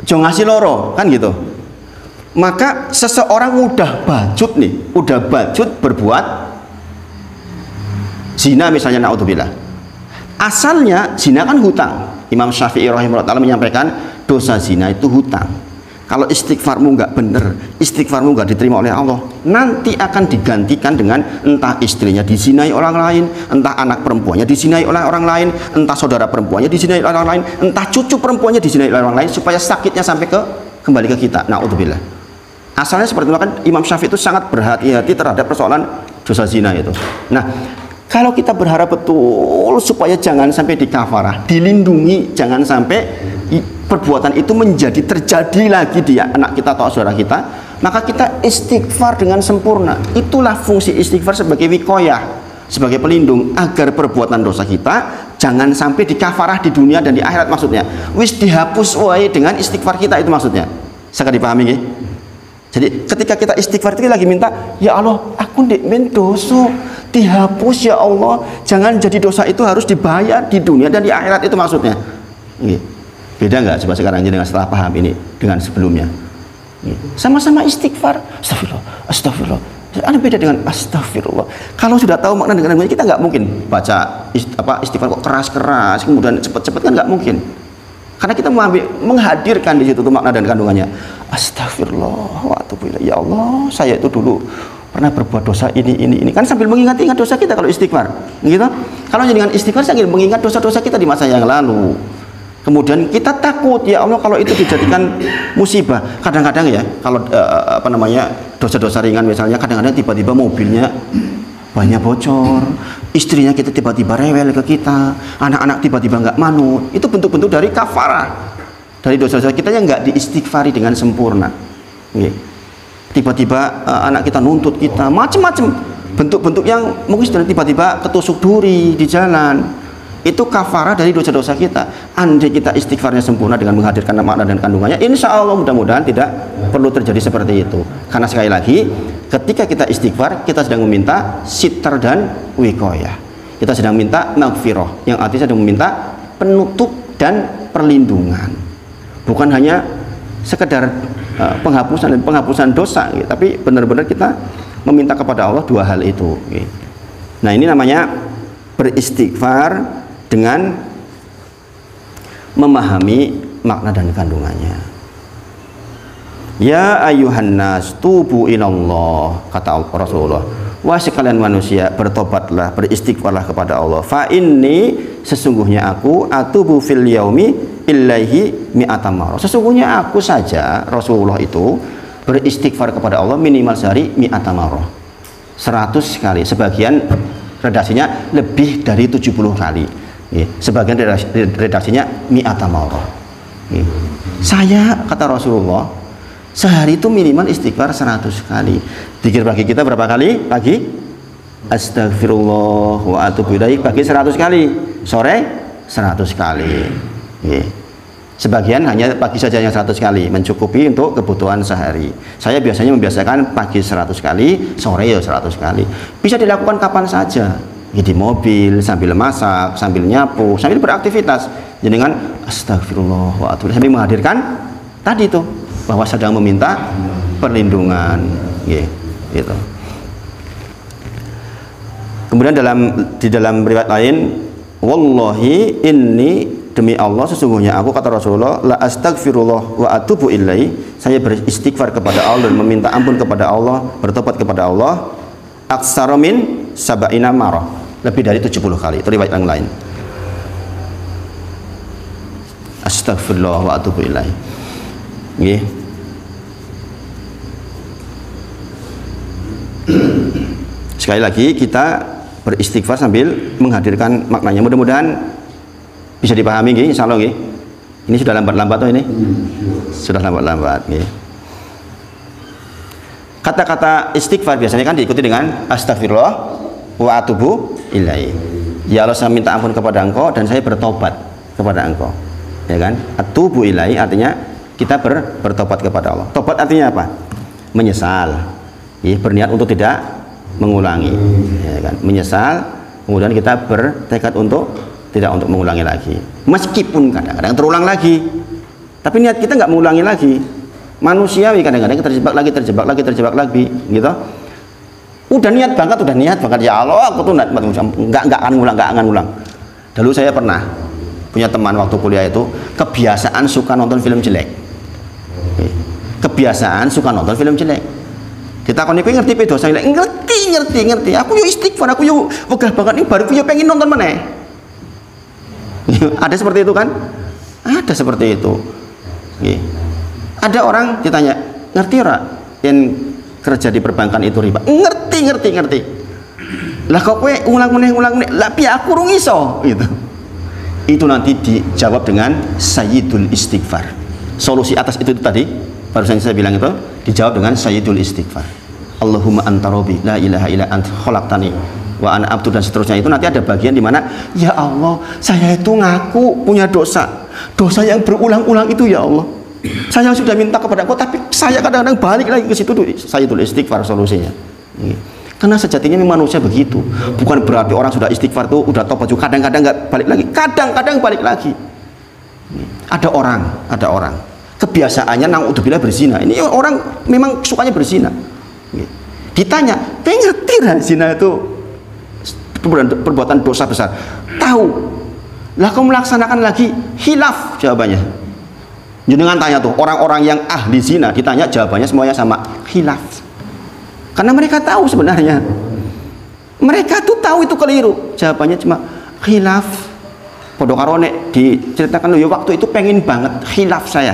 jangan ngasih loro, kan gitu. Maka seseorang udah bajut nih, udah bajut berbuat zina misalnya, naudzubillah. Asalnya zina kan hutang. Imam Syafi'i rahimahullah ta'ala menyampaikan dosa zina itu hutang. Kalau istighfarmu nggak bener, istighfarmu nggak diterima oleh Allah, nanti akan digantikan dengan entah istrinya dizinai orang lain, entah anak perempuannya dizinai oleh orang lain, entah saudara perempuannya dizinai oleh orang lain, entah cucu perempuannya dizinai oleh orang lain, supaya sakitnya sampai kembali ke kita. Naudzubillah. Asalnya seperti itu, kan Imam Syafi'i itu sangat berhati-hati terhadap persoalan dosa zina itu. Nah, kalau kita berharap betul supaya jangan sampai dikafarah, dilindungi, jangan sampai perbuatan itu menjadi terjadi lagi di anak kita atau saudara kita, maka kita istighfar dengan sempurna. Itulah fungsi istighfar sebagai wikoyah, sebagai pelindung agar perbuatan dosa kita jangan sampai dikafarah di dunia dan di akhirat. Maksudnya wis dihapus wae dengan istighfar kita, itu maksudnya. Sangat dipahami nggih? Jadi ketika kita istighfar itu lagi minta, ya Allah, aku ndek men dosa, dihapus ya Allah, jangan jadi dosa itu harus dibayar di dunia dan di akhirat, itu maksudnya. Nggih. Beda nggak coba sekarang dengan setelah paham ini dengan sebelumnya? Sama-sama istighfar, astagfirullah, astagfirullah. Ada beda dengan astagfirullah. Kalau sudah tahu makna dengan kita nggak mungkin baca istighfar kok keras-keras kemudian cepet-cepet, kan nggak mungkin. Karena kita menghadirkan di situ tuh makna dan kandungannya. Astagfirullah wa atubu ilaih. Ya Allah, saya itu dulu pernah berbuat dosa ini. Kan sambil mengingat-ingat dosa kita kalau istighfar. Gitu. Kalau dengan istighfar sambil mengingat dosa-dosa kita di masa yang lalu. Kemudian kita takut, ya Allah, kalau itu dijadikan musibah. Kadang-kadang ya, kalau dosa-dosa ringan misalnya, kadang-kadang tiba-tiba mobilnya banyak bocor, istrinya kita tiba-tiba rewel ke kita, anak-anak tiba-tiba nggak manut. Itu bentuk-bentuk dari kafarah, dari dosa-dosa kita yang nggak diistighfari dengan sempurna. Tiba-tiba anak kita nuntut kita, macam-macam bentuk-bentuk yang mungkin sudah tiba-tiba ketusuk duri di jalan. Itu kafarah dari dosa-dosa kita. Andai kita istighfarnya sempurna dengan menghadirkan makna dan kandungannya, insya Allah mudah-mudahan tidak perlu terjadi seperti itu. Karena sekali lagi, ketika kita istighfar, kita sedang meminta sitar dan wikoyah. Kita sedang minta maghfirah, yang artinya sedang meminta penutup dan perlindungan. Bukan hanya sekedar penghapusan dosa, gitu. Tapi benar-benar kita meminta kepada Allah dua hal itu. Gitu. Nah, ini namanya beristighfar dengan memahami makna dan kandungannya. Ya ayuhan nas tubu ilallah, kata Rasulullah, wahai sekalian manusia, bertobatlah, beristighfarlah kepada Allah. Fa inni, sesungguhnya aku, atubu fil yaumi illahi mi'ata marrah. Sesungguhnya aku saja, Rasulullah itu beristighfar kepada Allah minimal sehari mi'ata marrah, 100 kali. Sebagian redaksinya lebih dari 70 kali. Sebagian redaksinya mi'ata marrah. Saya, kata Rasulullah, sehari itu minimal istighfar 100 kali. Zikir pagi kita berapa kali? Pagi astagfirullah wa atubu ilaih, pagi 100 kali, sore 100 kali. Sebagian hanya pagi saja yang 100 kali, mencukupi untuk kebutuhan sehari. Saya biasanya membiasakan pagi 100 kali, sore ya 100 kali. Bisa dilakukan kapan saja, di mobil, sambil masak, sambil nyapu, sambil beraktivitas. Jadi dengan astagfirullah wa atubu ilaih, sambil menghadirkan tadi itu bahwa sedang meminta perlindungan, gitu. Kemudian di dalam riwayat lain, wallahi inni, demi Allah sesungguhnya aku, kata Rasulullah, la astagfirullah wa atubu ilaih, saya beristighfar kepada Allah dan meminta ampun kepada Allah, bertobat kepada Allah, aksara min sab'ina marrah, lebih dari 70 kali. Itu riwayat yang lain. Astagfirullah wa atubu ilaih. Nggih. Sekali lagi kita beristighfar sambil menghadirkan maknanya. Mudah-mudahan bisa dipahami nggih, insyaallah nggih. Ini sudah lambat-lambat toh ini? Sudah lambat-lambat nggih. Kata-kata istighfar biasanya kan diikuti dengan astagfirullah wa atubu ilaih. Ya Allah, saya minta ampun kepada Engkau dan saya bertobat kepada Engkau. Ya kan? Atubu ilaih artinya kita bertobat kepada Allah. Tobat artinya apa? Menyesal. Berniat untuk tidak mengulangi. Ya kan? Menyesal, kemudian kita bertekad untuk tidak untuk mengulangi lagi. Meskipun kadang-kadang terulang lagi. Tapi niat kita nggak mengulangi lagi. Manusiawi kadang-kadang terjebak lagi, gitu. Udah niat banget ya Allah, aku tuh nggak akan ngulang. Dulu saya pernah punya teman waktu kuliah itu kebiasaan suka nonton film jelek. Ditakoni kowe ngerti dosa jelek? Ngerti. Aku yo istighfar, aku yo wegah banget ning baru yo pengen nonton meneh. Ada seperti itu kan? Ada seperti itu. Ada orang ditanya, ngerti ora? yang kerja di perbankan itu riba. Ngerti. Lah kok kowe ulang meneh lah piye aku rung iso gitu. Itu nanti dijawab dengan sayyidul istighfar. Solusi atas itu tadi barusan saya bilang itu dijawab dengan sayyidul istighfar. Allahumma anta rabbi la ilaha illa anta khalaqtani wa ana abdu, dan seterusnya. Itu nanti ada bagian di mana ya Allah, saya itu ngaku punya dosa yang berulang-ulang itu ya Allah. Saya sudah minta kepada Engkau, tapi saya kadang-kadang balik lagi ke situ. Sayyidul istighfar solusinya. Karena sejatinya memang manusia begitu. Bukan berarti orang sudah istighfar tuh udah tobat juga kadang-kadang nggak balik lagi. Kadang-kadang balik lagi. Ada orang kebiasaannya naudzubillah berzina. Ini orang memang sukanya berzina. Ditanya, ngerti lah zina itu perbuatan dosa besar? Tahu. Lah kamu melaksanakan lagi, khilaf jawabannya. Jenengan tanya tuh orang-orang yang ahli zina, ditanya jawabannya semuanya sama, khilaf. Karena mereka tahu sebenarnya, mereka tuh tahu itu keliru. Jawabannya cuma khilaf. Podo karone diceritakan, ya waktu itu pengen banget khilaf saya,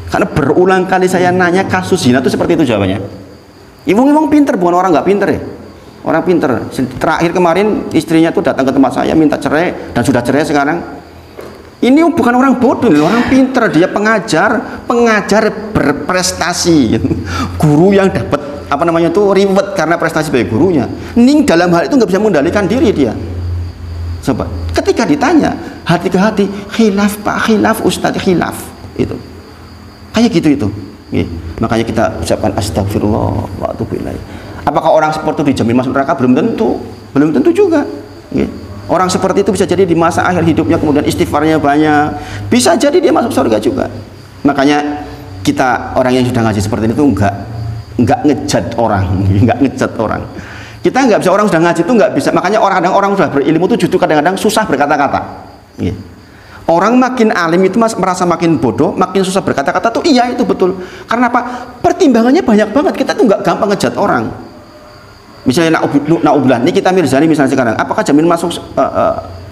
karena berulang kali saya nanya kasus zina itu seperti itu jawabannya. Ibu-ibu pinter, bukan orang nggak pinter ya, orang pinter. Terakhir kemarin istrinya tuh datang ke tempat saya minta cerai, dan sudah cerai sekarang. Ini bukan orang bodoh, orang pinter. Dia pengajar berprestasi, guru yang dapat reward karena prestasi sebagai gurunya. Ning dalam hal itu nggak bisa mengendalikan diri dia. Coba ketika ditanya hati ke hati, khilaf pak, khilaf ustadz, khilaf itu kayak gitu itu. Makanya kita ucapkan astagfirullah wa atubu ilaih. Apakah orang seperti itu dijamin masuk neraka? Belum tentu juga. Orang seperti itu bisa jadi di masa akhir hidupnya kemudian istighfarnya banyak, bisa jadi dia masuk surga juga. Makanya kita orang yang sudah ngaji seperti itu nggak ngejat orang. Kita nggak bisa, orang sudah ngaji itu nggak bisa. Makanya orang sudah berilmu itu justru kadang-kadang susah berkata-kata. Orang makin alim itu merasa makin bodoh, makin susah berkata-kata tuh, iya itu betul. Karena apa? Pertimbangannya banyak banget. Kita tuh nggak gampang ngejat orang. Misalnya na'udzubillah, ini kita Mirzani misalnya sekarang, apakah jamin masuk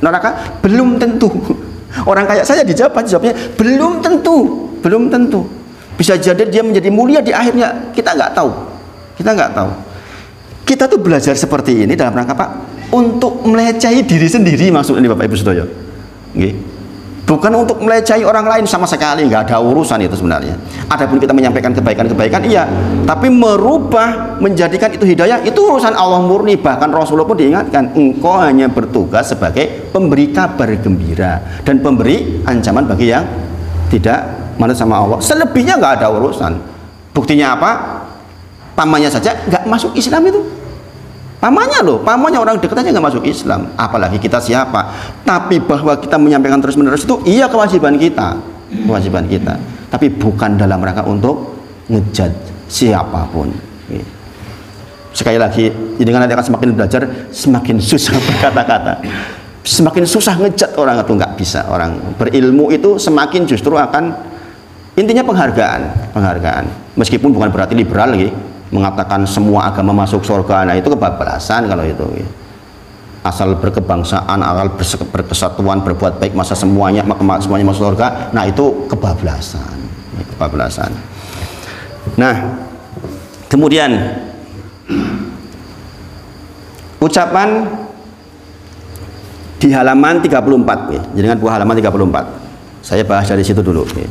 neraka? Belum tentu. Orang kayak saya jawabnya belum tentu. Bisa jadi dia menjadi mulia di akhirnya, kita nggak tahu. Kita tuh belajar seperti ini dalam rangka apa? Untuk melecehi diri sendiri maksudnya Bapak Ibu Sedoyo. Bukan untuk melecehi orang lain sama sekali, nggak ada urusan itu sebenarnya. Adapun kita menyampaikan kebaikan iya, tapi merubah menjadikan itu hidayah itu urusan Allah murni. Bahkan Rasulullah pun diingatkan, engkau hanya bertugas sebagai pemberi kabar gembira dan pemberi ancaman bagi yang tidak manut sama Allah. Selebihnya nggak ada urusan. Buktinya apa? Pamannya saja nggak masuk Islam itu. Pamannya orang dekat aja nggak masuk Islam, apalagi kita siapa. Tapi bahwa kita menyampaikan terus-menerus itu iya kewajiban kita. Tapi bukan dalam rangka untuk ngejat siapapun. Sekali lagi, dengan nanti akan semakin belajar, semakin susah berkata-kata, semakin susah ngejat orang itu. Nggak bisa. Orang berilmu itu semakin justru akan intinya penghargaan. Meskipun bukan berarti liberal lagi, mengatakan semua agama masuk surga, nah itu kebablasan kalau itu. Asal berkebangsaan, asal berkesatuan, berbuat baik, masa semuanya masuk surga, nah itu kebablasan. Nah, kemudian ucapan di halaman 34 ya. Jangan buah halaman 34. Saya bahas dari situ dulu ya.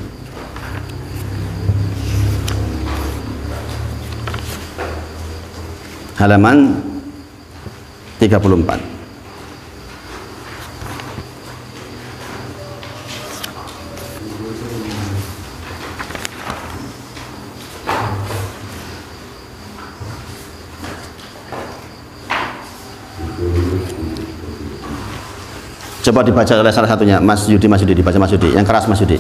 Halaman 34. Coba dibaca oleh salah satunya, Mas Yudi, dibaca Mas Yudi, yang keras Mas Yudi.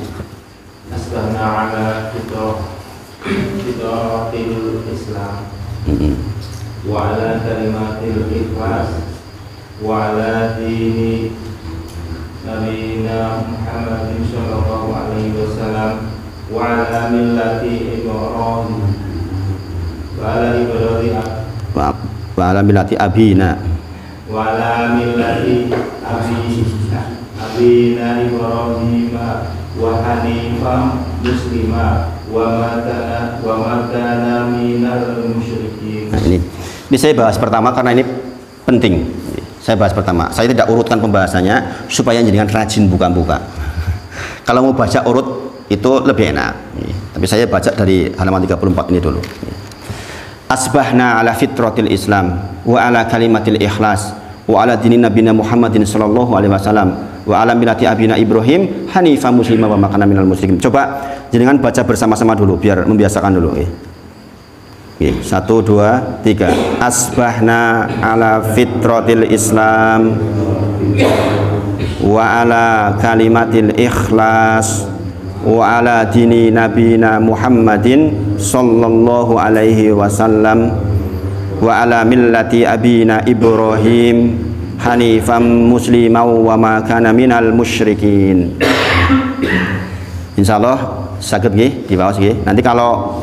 Asbahna ala fitratil Islam wa ala kalimatil ikhlas wa ala dini nabiyina Muhammadin sallallahu alaihi wasallam wa ala millati Ibrahim wa ala millati abina wa ala millati abina Ibrahim wa hanifan muslima wa ma kana minal musyrikin. Nah, ini saya bahas pertama karena ini penting. Saya bahas pertama. Saya tidak urutkan pembahasannya supaya jenengan rajin buka-buka. Kalau mau baca urut itu lebih enak. Tapi saya baca dari halaman 34 ini dulu. Asbahna ala fitratil Islam wa ala kalimatil ikhlas wa ala dini nabiyina Muhammadin sallallahu alaihi wasallam wa ala millati abina Ibrahim hanifan musliman wa ma kana minal musyrikin. Coba jenengan baca bersama-sama dulu biar membiasakan dulu. Oke, 1, 2, 3. Asbahna ala fitratil Islam wa ala kalimatil ikhlas wa ala dini nabina Muhammadin sallallahu alaihi wasallam wa ala millati abina Ibrahim hanifan musliman wa ma kana minal musyrikin. Insyaallah saged nggih diwaos nggih. Nanti kalau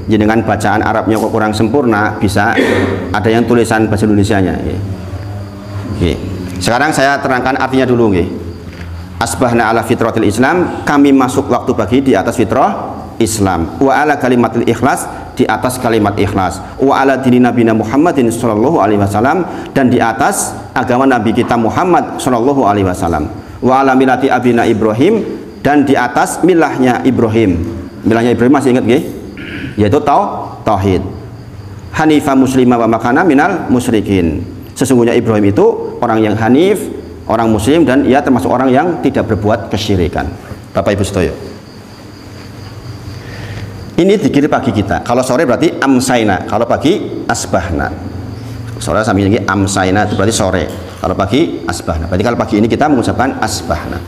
jenengan bacaan Arabnya kok kurang sempurna, bisa ada yang tulisan bahasa Indonesianya. Oke. Sekarang saya terangkan artinya dulu. Asbahna ala fitratil Islam, kami masuk waktu pagi di atas fitrah Islam. Wa ala kalimatil ikhlas, di atas kalimat ikhlas. Wa ala dini nabiyina Muhammadin sallallahu alaihi wasallam, dan di atas agama Nabi kita Muhammad sallallahu alaihi wasallam. Wa ala millati abina Ibrahim, dan di atas milahnya Ibrahim. Milahnya Ibrahim masih ingat nggih? Yaitu tauhid. Hanifah muslimah wa makana minal musyrikin. Sesungguhnya Ibrahim itu orang yang hanif, orang muslim, dan ia termasuk orang yang tidak berbuat kesyirikan. Bapak Ibu sedaya, ini zikir pagi kita. Kalau sore berarti amsaina, kalau pagi asbahna. Sore sambil lagi amsaina itu berarti sore. Kalau pagi asbahna. Berarti kalau pagi ini kita mengucapkan asbahna.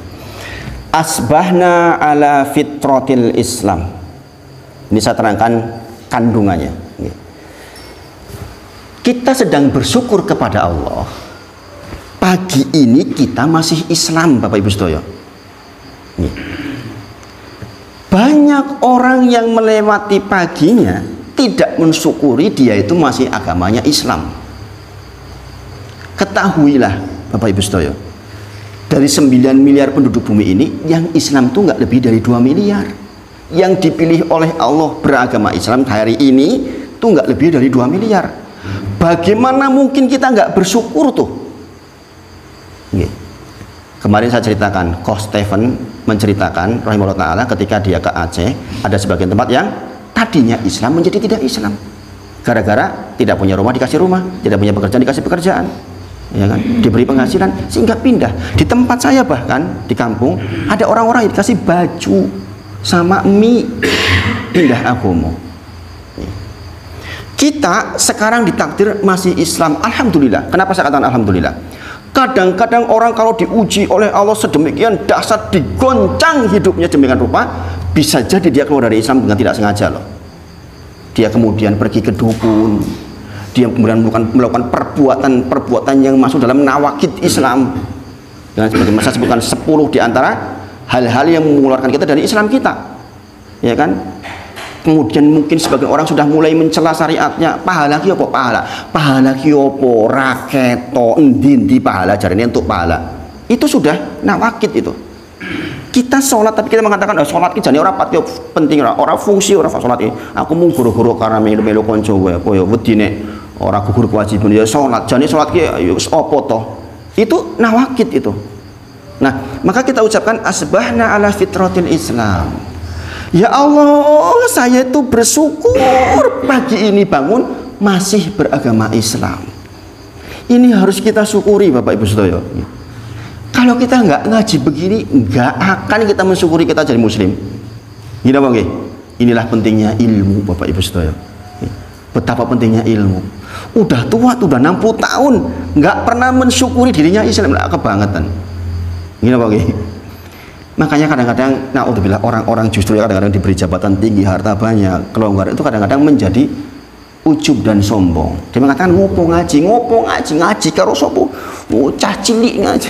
Asbahna ala fitratil Islam. Ini saya terangkan kandungannya. Kita sedang bersyukur kepada Allah. Pagi ini kita masih Islam, Bapak Ibu sedaya. Banyak orang yang melewati paginya tidak mensyukuri dia itu masih agamanya Islam. Ketahuilah Bapak Ibu sedaya, dari 9 miliar penduduk bumi ini, yang Islam itu nggak lebih dari 2 miliar. Yang dipilih oleh Allah beragama Islam hari ini tuh nggak lebih dari 2 miliar. Bagaimana mungkin kita nggak bersyukur tuh? Kemarin saya ceritakan, Koh Stephen menceritakan rahimahullah ta'ala, ketika dia ke Aceh, ada sebagian tempat yang tadinya Islam menjadi tidak Islam, gara-gara tidak punya rumah dikasih rumah, tidak punya pekerjaan dikasih pekerjaan, ya kan, diberi penghasilan sehingga pindah. Di tempat saya bahkan di kampung ada orang-orang yang dikasih baju sama mie, pindah agama. Kita sekarang ditakdir masih Islam, alhamdulillah. Kenapa saya katakan alhamdulillah? Kadang-kadang orang kalau diuji oleh Allah sedemikian dahsyat, digoncang hidupnya demikian rupa, bisa jadi dia keluar dari Islam dengan tidak sengaja loh. Dia kemudian pergi ke dukun, dia kemudian melakukan perbuatan yang masuk dalam nawakid Islam. Dan sebagaimana saya sebutkan 10 di antara hal-hal yang mengeluarkan kita dari Islam kita, ya kan? Kemudian mungkin sebagian orang sudah mulai mencela syariatnya. Pahala ki apa pahala? Pahala ki apa? Raketo endi pahala, jarene untuk pahala. Itu sudah nawakid itu. Kita sholat tapi kita mengatakan sholat ki jane ora pati penting, ora fungsi, ora sholat ki. Aku mung guru-guru karena melu kanca wae. Apa ya wedine ora gugur kewajiban ya sholat. Jane sholat ki ya apa to? Itu nawakid itu. Nah, maka kita ucapkan asbahna ala fitratil Islam. Ya Allah, saya itu bersyukur pagi ini bangun masih beragama Islam. Ini harus kita syukuri Bapak Ibu sedaya. Kalau kita nggak ngaji begini, nggak akan kita mensyukuri kita jadi muslim. Gini apa nggih? Inilah pentingnya ilmu Bapak Ibu sedaya. Betapa pentingnya ilmu. Udah tua, udah 60 tahun, nggak pernah mensyukuri dirinya Islam, kebangetan. Gini apa nggih? Makanya kadang-kadang, naudzubillah, orang-orang justru kadang-kadang diberi jabatan tinggi, harta banyak, kelonggaran itu kadang-kadang menjadi ujub dan sombong. Dia mengatakan ngopo ngaji karo sopo, cah cilik ngaji.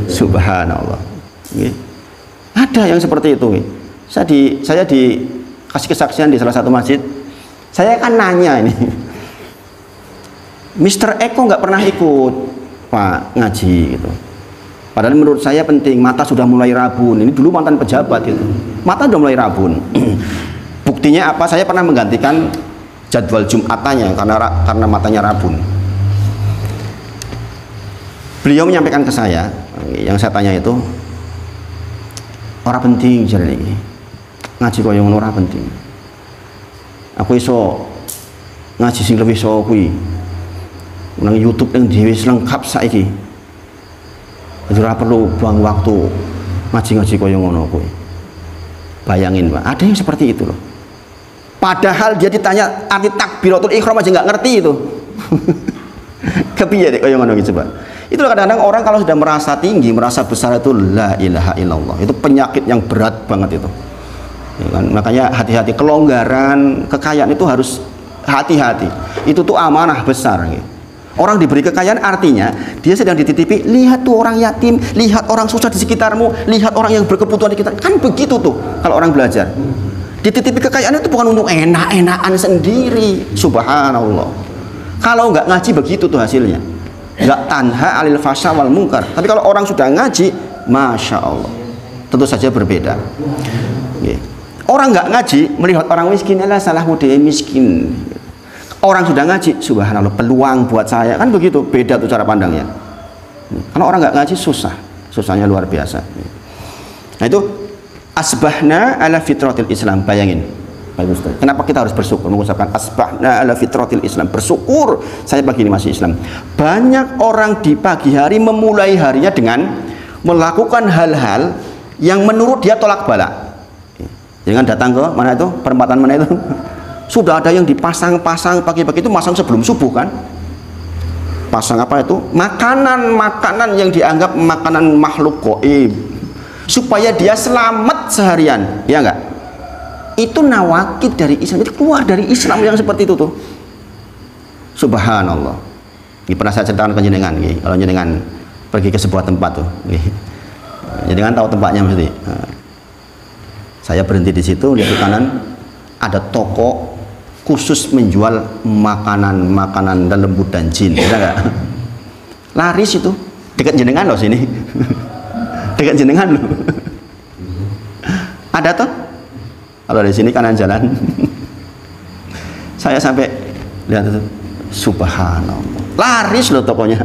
Subhanallah. Ada yang seperti itu. Saya dikasih kesaksian di salah satu masjid. Saya kan nanya ini, Mr. Eko nggak pernah ikut Pak ngaji gitu. Padahal menurut saya penting, mata sudah mulai rabun. Ini dulu mantan pejabat itu. Mata sudah mulai rabun. Buktinya apa? Saya pernah menggantikan jadwal Jumatannya karena matanya rabun. Beliau menyampaikan ke saya, yang saya tanya itu, ora penting jadi ini. Ngaji koyo ngono ora penting. Aku iso ngaji sing luwih iso kuwi. Nang YouTube yang dhewe lengkap saiki. Jadi ora perlu buang waktu ngaji-ngaji koyo ngono kuwi. Bayangin, Pak, ada yang seperti itu loh. Padahal dia ditanya arti takbiratul ihram aja nggak ngerti itu. Kepiye deh koyo ngono iki coba. Itu kadang-kadang orang kalau sudah merasa tinggi, merasa besar itu la ilaha illallah. Itu penyakit yang berat banget itu. Ya kan? Makanya hati-hati, kelonggaran, kekayaan itu harus hati-hati. Itu tuh amanah besar. Gitu. Orang diberi kekayaan artinya dia sedang dititipi, lihat tuh orang yatim, lihat orang susah di sekitarmu, lihat orang yang berkebutuhan di sekitar. Kan begitu tuh kalau orang belajar. Dititipi kekayaan itu bukan untuk enak-enakan sendiri. Subhanallah. Kalau nggak ngaji begitu tuh hasilnya. Nggak tanha alil fasya wal mungkar. Tapi kalau orang sudah ngaji, masya Allah, tentu saja berbeda. Orang nggak ngaji melihat orang miskin, adalah salahmu dia miskin. Orang sudah ngaji, subhanallah, peluang buat saya, kan begitu. Beda tuh cara pandangnya. Kalau orang nggak ngaji susah, susahnya luar biasa. Nah itu asbahna ala fitratil Islam. Bayangin. Kenapa kita harus bersyukur mengucapkan asbahna ala fitratil Islam, bersyukur saya pagi ini masih Islam. Banyak orang di pagi hari memulai harinya dengan melakukan hal-hal yang menurut dia tolak bala. Jangan datang ke mana itu, perempatan mana itu, sudah ada yang dipasang-pasang pagi-pagi itu, masang sebelum subuh kan, pasang apa itu, makanan yang dianggap makanan makhluk gaib supaya dia selamat seharian, ya enggak? Itu nawakid dari Islam, itu keluar dari Islam yang seperti itu tuh. Subhanallah. Ini pernah saya ceritakan ke jenengan, kalau jenengan pergi ke sebuah tempat tuh, jenengan tahu tempatnya mesti. Saya berhenti di situ, lihat ke kanan ada toko khusus menjual makanan dan lembut dan jin, ada nggak? Laris itu, dekat jenengan loh sini, dekat jenengan loh. Ada tuh? Kalau di sini kanan jalan, saya sampai lihat itu, subhanallah, laris loh tokonya,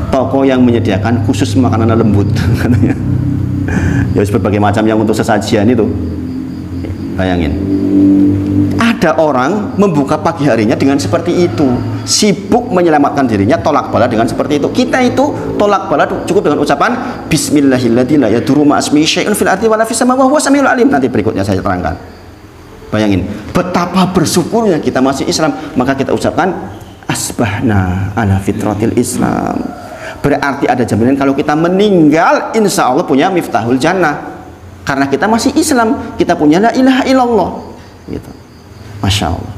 toko yang menyediakan khusus makanan lembut, katanya. Ya berbagai macam yang untuk sesajian itu, bayangin. Ada orang membuka pagi harinya dengan seperti itu, sibuk menyelamatkan dirinya, tolak bala dengan seperti itu. Kita itu tolak bala cukup dengan ucapan Bismillahirrahmanirrahim, la yadurru ma'asmihi syai'un fil ardi wala fis samawati wa huwa samiul alim. Nanti berikutnya saya terangkan. Bayangin betapa bersyukurnya kita masih Islam, maka kita ucapkan asbahna ala fitratil Islam. Berarti ada jaminan kalau kita meninggal insya Allah punya miftahul jannah, karena kita masih Islam, kita punya la ilaha illallah gitu. Masya Allah.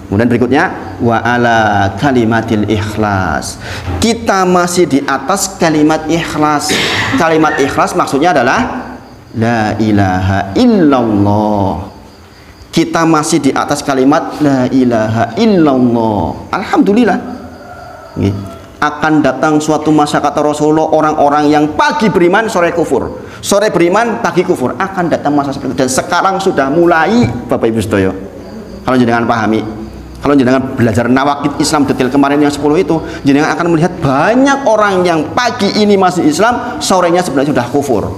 Kemudian berikutnya wa ala kalimatil ikhlas, kita masih di atas kalimat ikhlas. Kalimat ikhlas maksudnya adalah la ilaha illallah. Kita masih di atas kalimat la ilaha illallah. Alhamdulillah. Akan datang suatu masa, kata Rasulullah, orang-orang yang pagi beriman sore kufur, sore beriman pagi kufur. Akan datang masa seperti itu, dan sekarang sudah mulai, Bapak Ibu Sedoyo. Kalau jenengan pahami, kalau jenengan belajar nawakid Islam detail kemarin yang 10 itu, jenengan akan melihat banyak orang yang pagi ini masih Islam, sorenya sebenarnya sudah kufur.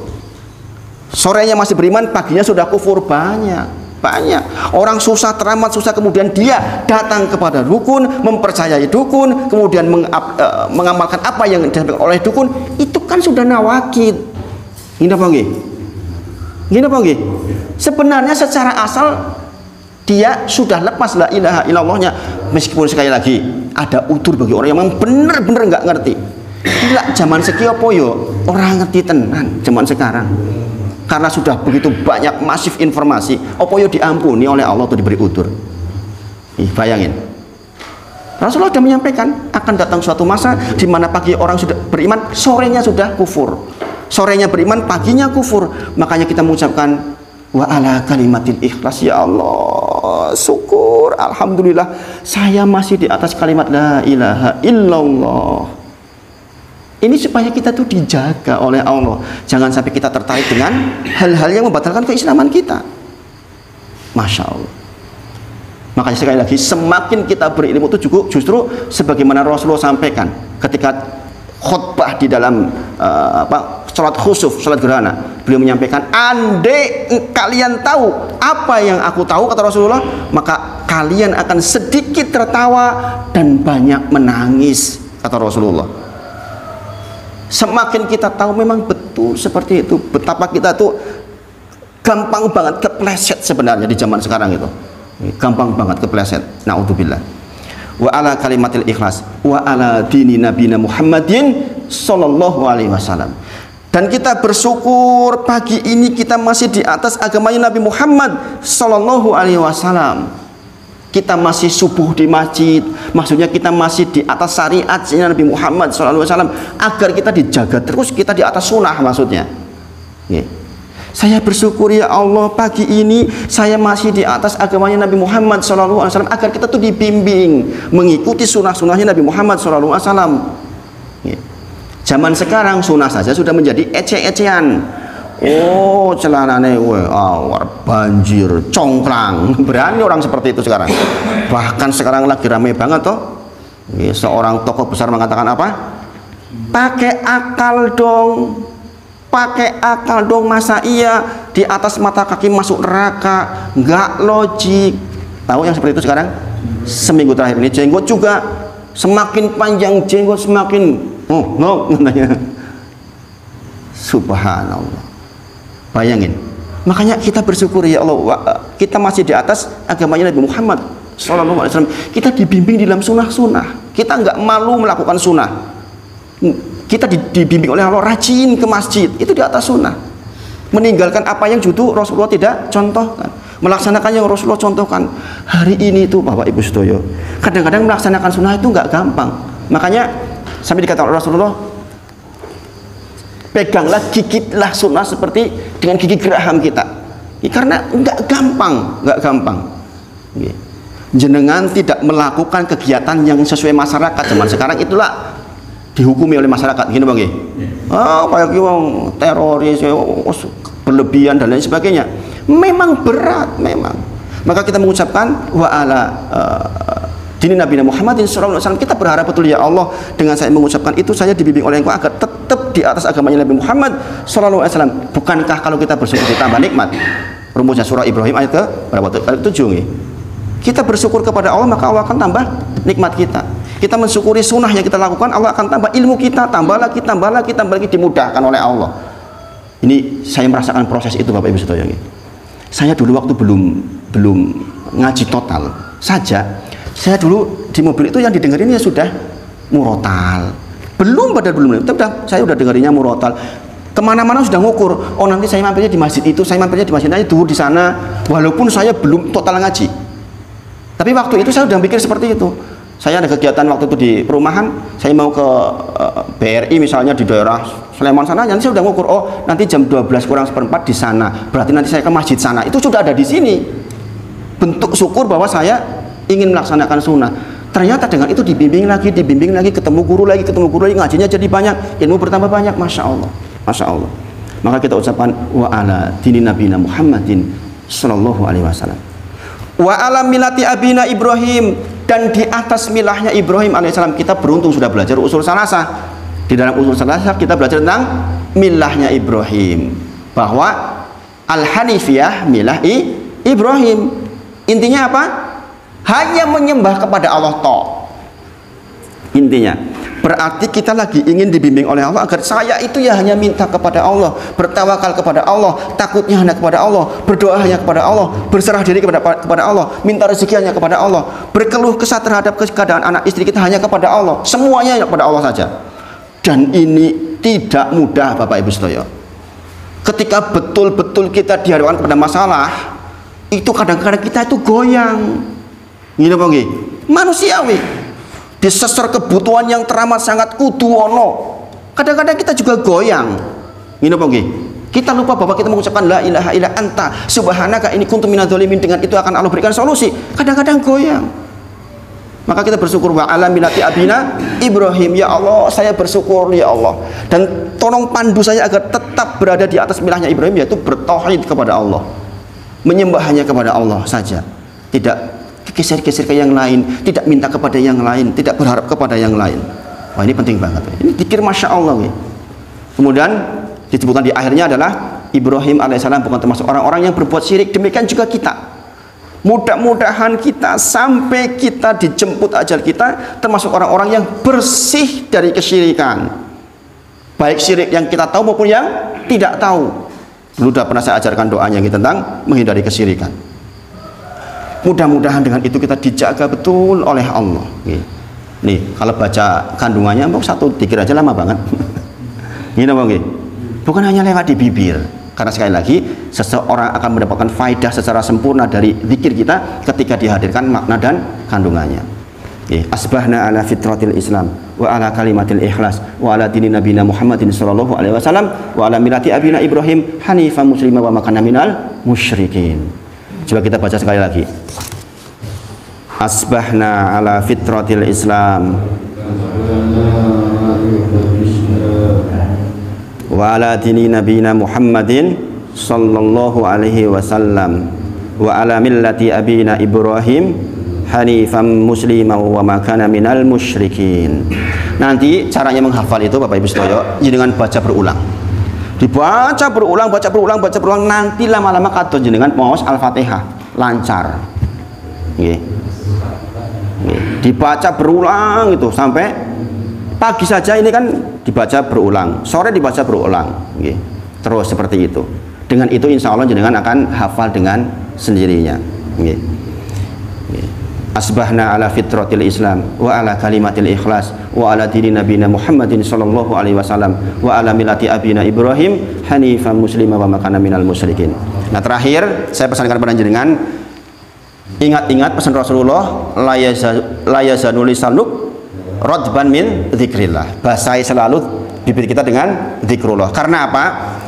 Sorenya masih beriman, paginya sudah kufur. Banyak orang susah, teramat susah, kemudian dia datang kepada dukun, mempercayai dukun, kemudian mengamalkan apa yang disampaikan oleh dukun. Itu kan sudah nawakid. Gini apa nggih? Gini apa nggih? Sebenarnya secara asal dia sudah lepas la ilaha illallahnya, meskipun sekali lagi ada udur bagi orang yang memang bener-bener nggak ngerti. Gila, zaman sekian apa yo orang ngerti tenan zaman sekarang, karena sudah begitu banyak masif informasi. Apa yo diampuni oleh Allah tuh diberi udur. Bayangin, Rasulullah sudah menyampaikan akan datang suatu masa di mana pagi orang sudah beriman, sorenya sudah kufur. Sorenya beriman, paginya kufur. Makanya kita mengucapkan wa ala kalimatil ikhlas. Ya Allah, syukur, alhamdulillah saya masih di atas kalimat la ilaha illallah. Ini supaya kita tuh dijaga oleh Allah. Jangan sampai kita tertarik dengan hal-hal yang membatalkan keislaman kita. Masya Allah. Makanya sekali lagi, semakin kita berilmu itu juga justru sebagaimana Rasulullah sampaikan ketika khutbah di dalam sholat khusuf, sholat gerhana, beliau menyampaikan, andai kalian tahu apa yang aku tahu, kata Rasulullah, maka kalian akan sedikit tertawa dan banyak menangis, kata Rasulullah. Semakin kita tahu memang betul seperti itu, betapa kita tuh gampang banget kepleset sebenarnya di zaman sekarang itu. Gampang banget kepleset. Naudzubillah. Wa ala kalimatil ikhlas wa ala dini nabiyina Muhammadin sallallahu alaihi wasallam. Dan kita bersyukur pagi ini kita masih di atas agamanya Nabi Muhammad sallallahu alaihi wasallam. Kita masih subuh di masjid, maksudnya kita masih di atas syariat Nabi Muhammad sallallahu alaihi wasallam, agar kita dijaga terus, kita di atas sunnah maksudnya. Saya bersyukur ya Allah, pagi ini saya masih di atas agamanya Nabi Muhammad sallallahu alaihi wasallam, agar kita tuh dibimbing mengikuti sunnah-sunnahnya Nabi Muhammad sallallahu alaihi wasallam. Zaman sekarang sunnah saja sudah menjadi ece-ecean. Oh, celanane banjir, congkrang. Berani orang seperti itu sekarang. Bahkan sekarang lagi ramai banget toh. Seorang tokoh besar mengatakan apa? Pakai akal dong. Pakai akal dong, masa iya di atas mata kaki masuk neraka? Nggak logik. Tahu yang seperti itu sekarang? Seminggu terakhir ini jenggot juga semakin panjang, jenggot semakin subhanallah. Bayangin. Makanya kita bersyukur ya Allah, kita masih di atas agamanya Nabi Muhammad sallallahu alaihi wasallam. Kita dibimbing dalam sunnah-sunnah. Kita nggak malu melakukan sunnah. Kita dibimbing oleh Allah rajin ke masjid, itu di atas sunnah. Meninggalkan apa yang justru Rasulullah tidak contohkan, melaksanakan yang Rasulullah contohkan. Hari ini itu Bapak Ibu Sedoyo, kadang-kadang melaksanakan sunnah itu nggak gampang. Makanya sampai dikatakan oleh Rasulullah, peganglah, gigitlah sunnah seperti dengan gigi geraham kita. Karena nggak gampang. Jenengan tidak melakukan kegiatan yang sesuai masyarakat zaman sekarang, itulah dihukumi oleh masyarakat, gini bang, kayak wong teroris, berlebihan dan lain sebagainya. Memang berat, memang. Maka kita mengucapkan wa ala dini Nabi Muhammadin sallallahu alaihi wasallam. Kita berharap betul ya Allah, dengan saya mengucapkan itu saya dibimbing oleh Engkau agar tetap di atas agamanya Nabi Muhammad sallallahu alaihi wasallam. Bukankah kalau kita bersyukur ditambah nikmat? Rumusnya surah Ibrahim ayat ke berapa? Ayat 7 nih. Kita bersyukur kepada Allah, maka Allah akan tambah nikmat kita. Kita mensyukuri sunnah yang kita lakukan, Allah akan tambah ilmu kita, tambah lagi, dimudahkan oleh Allah. Ini saya merasakan proses itu Bapak Ibu Sedoyo. Saya dulu waktu belum ngaji total saja, saya dulu di mobil itu yang didengerin ya sudah murotal. Belum, saya udah dengerinnya murotal. Kemana-mana sudah ngukur. Oh, nanti saya mampirnya di masjid itu, saya mampirnya di masjid aja dulu di sana. Walaupun saya belum total ngaji, tapi waktu itu saya udah pikir seperti itu. Saya ada kegiatan waktu itu di perumahan, saya mau ke BRI misalnya di daerah Sleman sana, nanti saya udah ngukur, oh nanti jam 12:04 di sana, berarti nanti saya ke masjid sana. Itu sudah ada di sini. Bentuk syukur bahwa saya ingin melaksanakan sunnah. Ternyata dengan itu dibimbing lagi, ketemu guru lagi, ngajinya jadi banyak, ilmu bertambah banyak, masya Allah. Maka kita ucapkan wa ala dini nabiyina Muhammadin sallallahu alaihi wasallam. Wa ala milati abina Ibrahim, dan di atas milahnya Ibrahim alaihissalam. Kita beruntung sudah belajar usul salasah. Di dalam usul salasah kita belajar tentang milahnya Ibrahim, bahwa al-hanifiyah milah Ibrahim. Intinya apa? Hanya menyembah kepada Allah toh. Intinya berarti kita lagi ingin dibimbing oleh Allah agar saya itu ya hanya minta kepada Allah, bertawakal kepada Allah, takutnya hanya kepada Allah, berdoa hanya kepada Allah, berserah diri kepada Allah, minta rezeki hanya kepada Allah, berkeluh kesah terhadap keadaan anak istri kita hanya kepada Allah, semuanya kepada Allah saja. Dan ini tidak mudah Bapak Ibu Sedoyo. Ketika betul-betul kita dihadapkan kepada masalah, itu kadang-kadang kita itu goyang. Gini Bang, manusiawi. Disesor kebutuhan yang teramat sangat kudu ono. Kadang-kadang kita juga goyang. Gini Bang, kita lupa bahwa kita mengucapkan la ilaha illa anta subhanaka inni kuntu minadz dzalimin, dengan itu akan Allah berikan solusi. Kadang-kadang goyang. Maka kita bersyukur wa ala millati abina Ibrahim. Ya Allah, saya bersyukur ya Allah. Dan tolong pandu saya agar tetap berada di atas milahnya Ibrahim, yaitu bertauhid kepada Allah. Menyembah hanya kepada Allah saja. Tidak geser-geser ke yang lain, tidak minta kepada yang lain, tidak berharap kepada yang lain. Wah, ini penting banget. Ini zikir Masya Allah. Kemudian disebutkan di akhirnya adalah Ibrahim alaihissalam bukan termasuk orang-orang yang berbuat syirik. Demikian juga kita. Mudah-mudahan kita sampai kita dijemput ajal kita termasuk orang-orang yang bersih dari kesyirikan, baik syirik yang kita tahu maupun yang tidak tahu. Dulu sudah pernah saya ajarkan doanya tentang menghindari kesyirikan. Mudah-mudahan dengan itu kita dijaga betul oleh Allah. Nih, kalau baca kandungannya mau satu dikira aja lama banget. Gini bang, bukan hanya lewat di bibir. Karena sekali lagi seseorang akan mendapatkan faidah secara sempurna dari zikir kita ketika dihadirkan makna dan kandungannya. Asbahna ala fitratil Islam wa ala kalimatil ikhlas wa ala dini nabina Muhammadin sallallahu alaihi wasallam wa ala milati abina Ibrahim hanifan muslima wa makana minal musyrikin. Coba kita baca sekali lagi. Asbahna ala fitratil Islam wa ala dini nabina Muhammadin sallallahu alaihi wasallam wa ala millati abina Ibrahim hanifan musliman wa ma kana minal musyrikin. Nanti caranya menghafal itu Bapak Ibu sedaya jenengan baca berulang. Dibaca berulang, baca berulang, baca berulang, nanti lama-lama kados jenengan maos Al-Fatihah lancar. Nggih. Dibaca berulang itu sampai pagi saja ini kan dibaca berulang, sore dibaca berulang, terus seperti itu. Dengan itu insya Allah jenengan akan hafal dengan sendirinya. Asbahna ala fitratil Islam wa ala kalimatil ikhlas wa ala dini nabina Muhammadin sallallahu alaihi wasallam wa ala milati abina Ibrahim hanifan muslima wa makana minal musyrikin. Nah, terakhir saya pesankan kepada jenengan, ingat-ingat pesan Rasulullah, la yazanu lisanuk radban min dzikrillah. Basahi selalu bibir kita dengan zikrullah. Karena apa?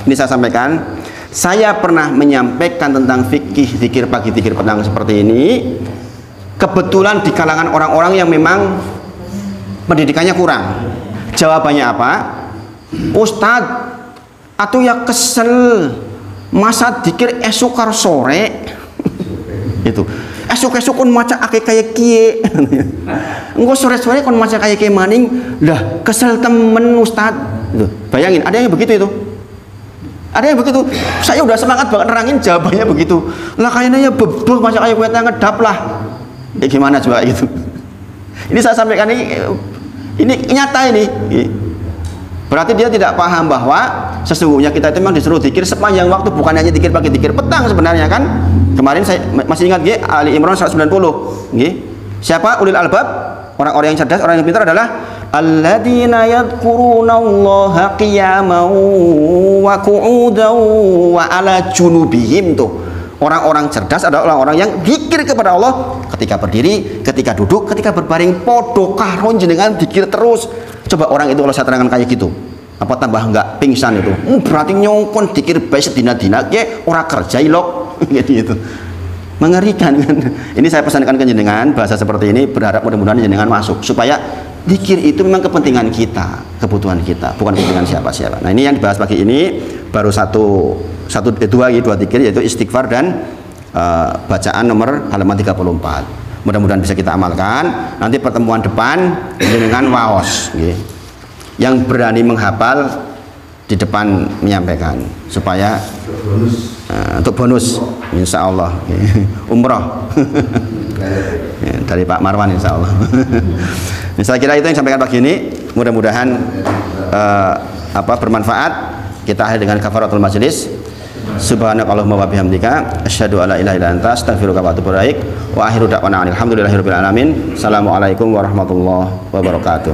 Ini saya sampaikan. Saya pernah menyampaikan tentang fikih zikir pagi, zikir petang seperti ini. Kebetulan di kalangan orang-orang yang memang pendidikannya kurang. Jawabannya apa? Ustadz, atau ya kesel masa zikir esukar sore. Itu. Esuk-esuk kon maca akeh kaya kie. Engko sore-sore kon maca kaya kie maning, lah kesel temen Ustad. Bayangin, ada yang begitu itu. Ada yang begitu. Saya udah semangat banget nerangin, jawabannya begitu. Lah kayaknya ya bebel maca kaya kue ngedap lah. Gimana coba gitu. Ini saya sampaikan ini nyata ini. Berarti dia tidak paham bahwa sesungguhnya kita itu memang disuruh zikir sepanjang waktu, bukan hanya zikir pagi, zikir petang sebenarnya kan. Kemarin saya masih ingat Ali Imran 190. Siapa ulil albab? Orang-orang yang cerdas, orang yang pintar adalah alladzina yadhkurunallaha qiyaman wa qu'udan wa ala junubihim tuh. Orang-orang cerdas adalah orang-orang yang zikir kepada Allah ketika berdiri, ketika duduk, ketika berbaring. Podo karon jenengan zikir terus. Coba orang itu kalau saya terangkan kayak gitu, apa tambah enggak pingsan itu? Berarti nyongkon zikir bae sedina-dina ge ora kerja ilok gitu. Mengerikan kan. Ini saya pesankan ke jenengan bahasa seperti ini, berharap mudah-mudahan jenengan masuk supaya zikir itu memang kepentingan kita, kebutuhan kita, bukan kepentingan siapa-siapa. Nah, ini yang dibahas pagi ini baru dua zikir, yaitu istighfar dan bacaan nomor halaman 34. Mudah-mudahan bisa kita amalkan. Nanti pertemuan depan dengan waos, yang berani menghafal di depan menyampaikan supaya untuk bonus insya Allah umroh dari Pak Marwan insya Allah. Saya kira itu yang sampaikan pagi ini. Mudah-mudahan bermanfaat. Kita akhiri dengan kafaratul majelis. Subhanakallahumma wa bihamdika asyhadu alla ilaha illa anta astaghfiruka wa atubu ilaik wa akhiru da'wana alhamdulillahirabbil alamin. Assalamualaikum warahmatullahi wabarakatuh.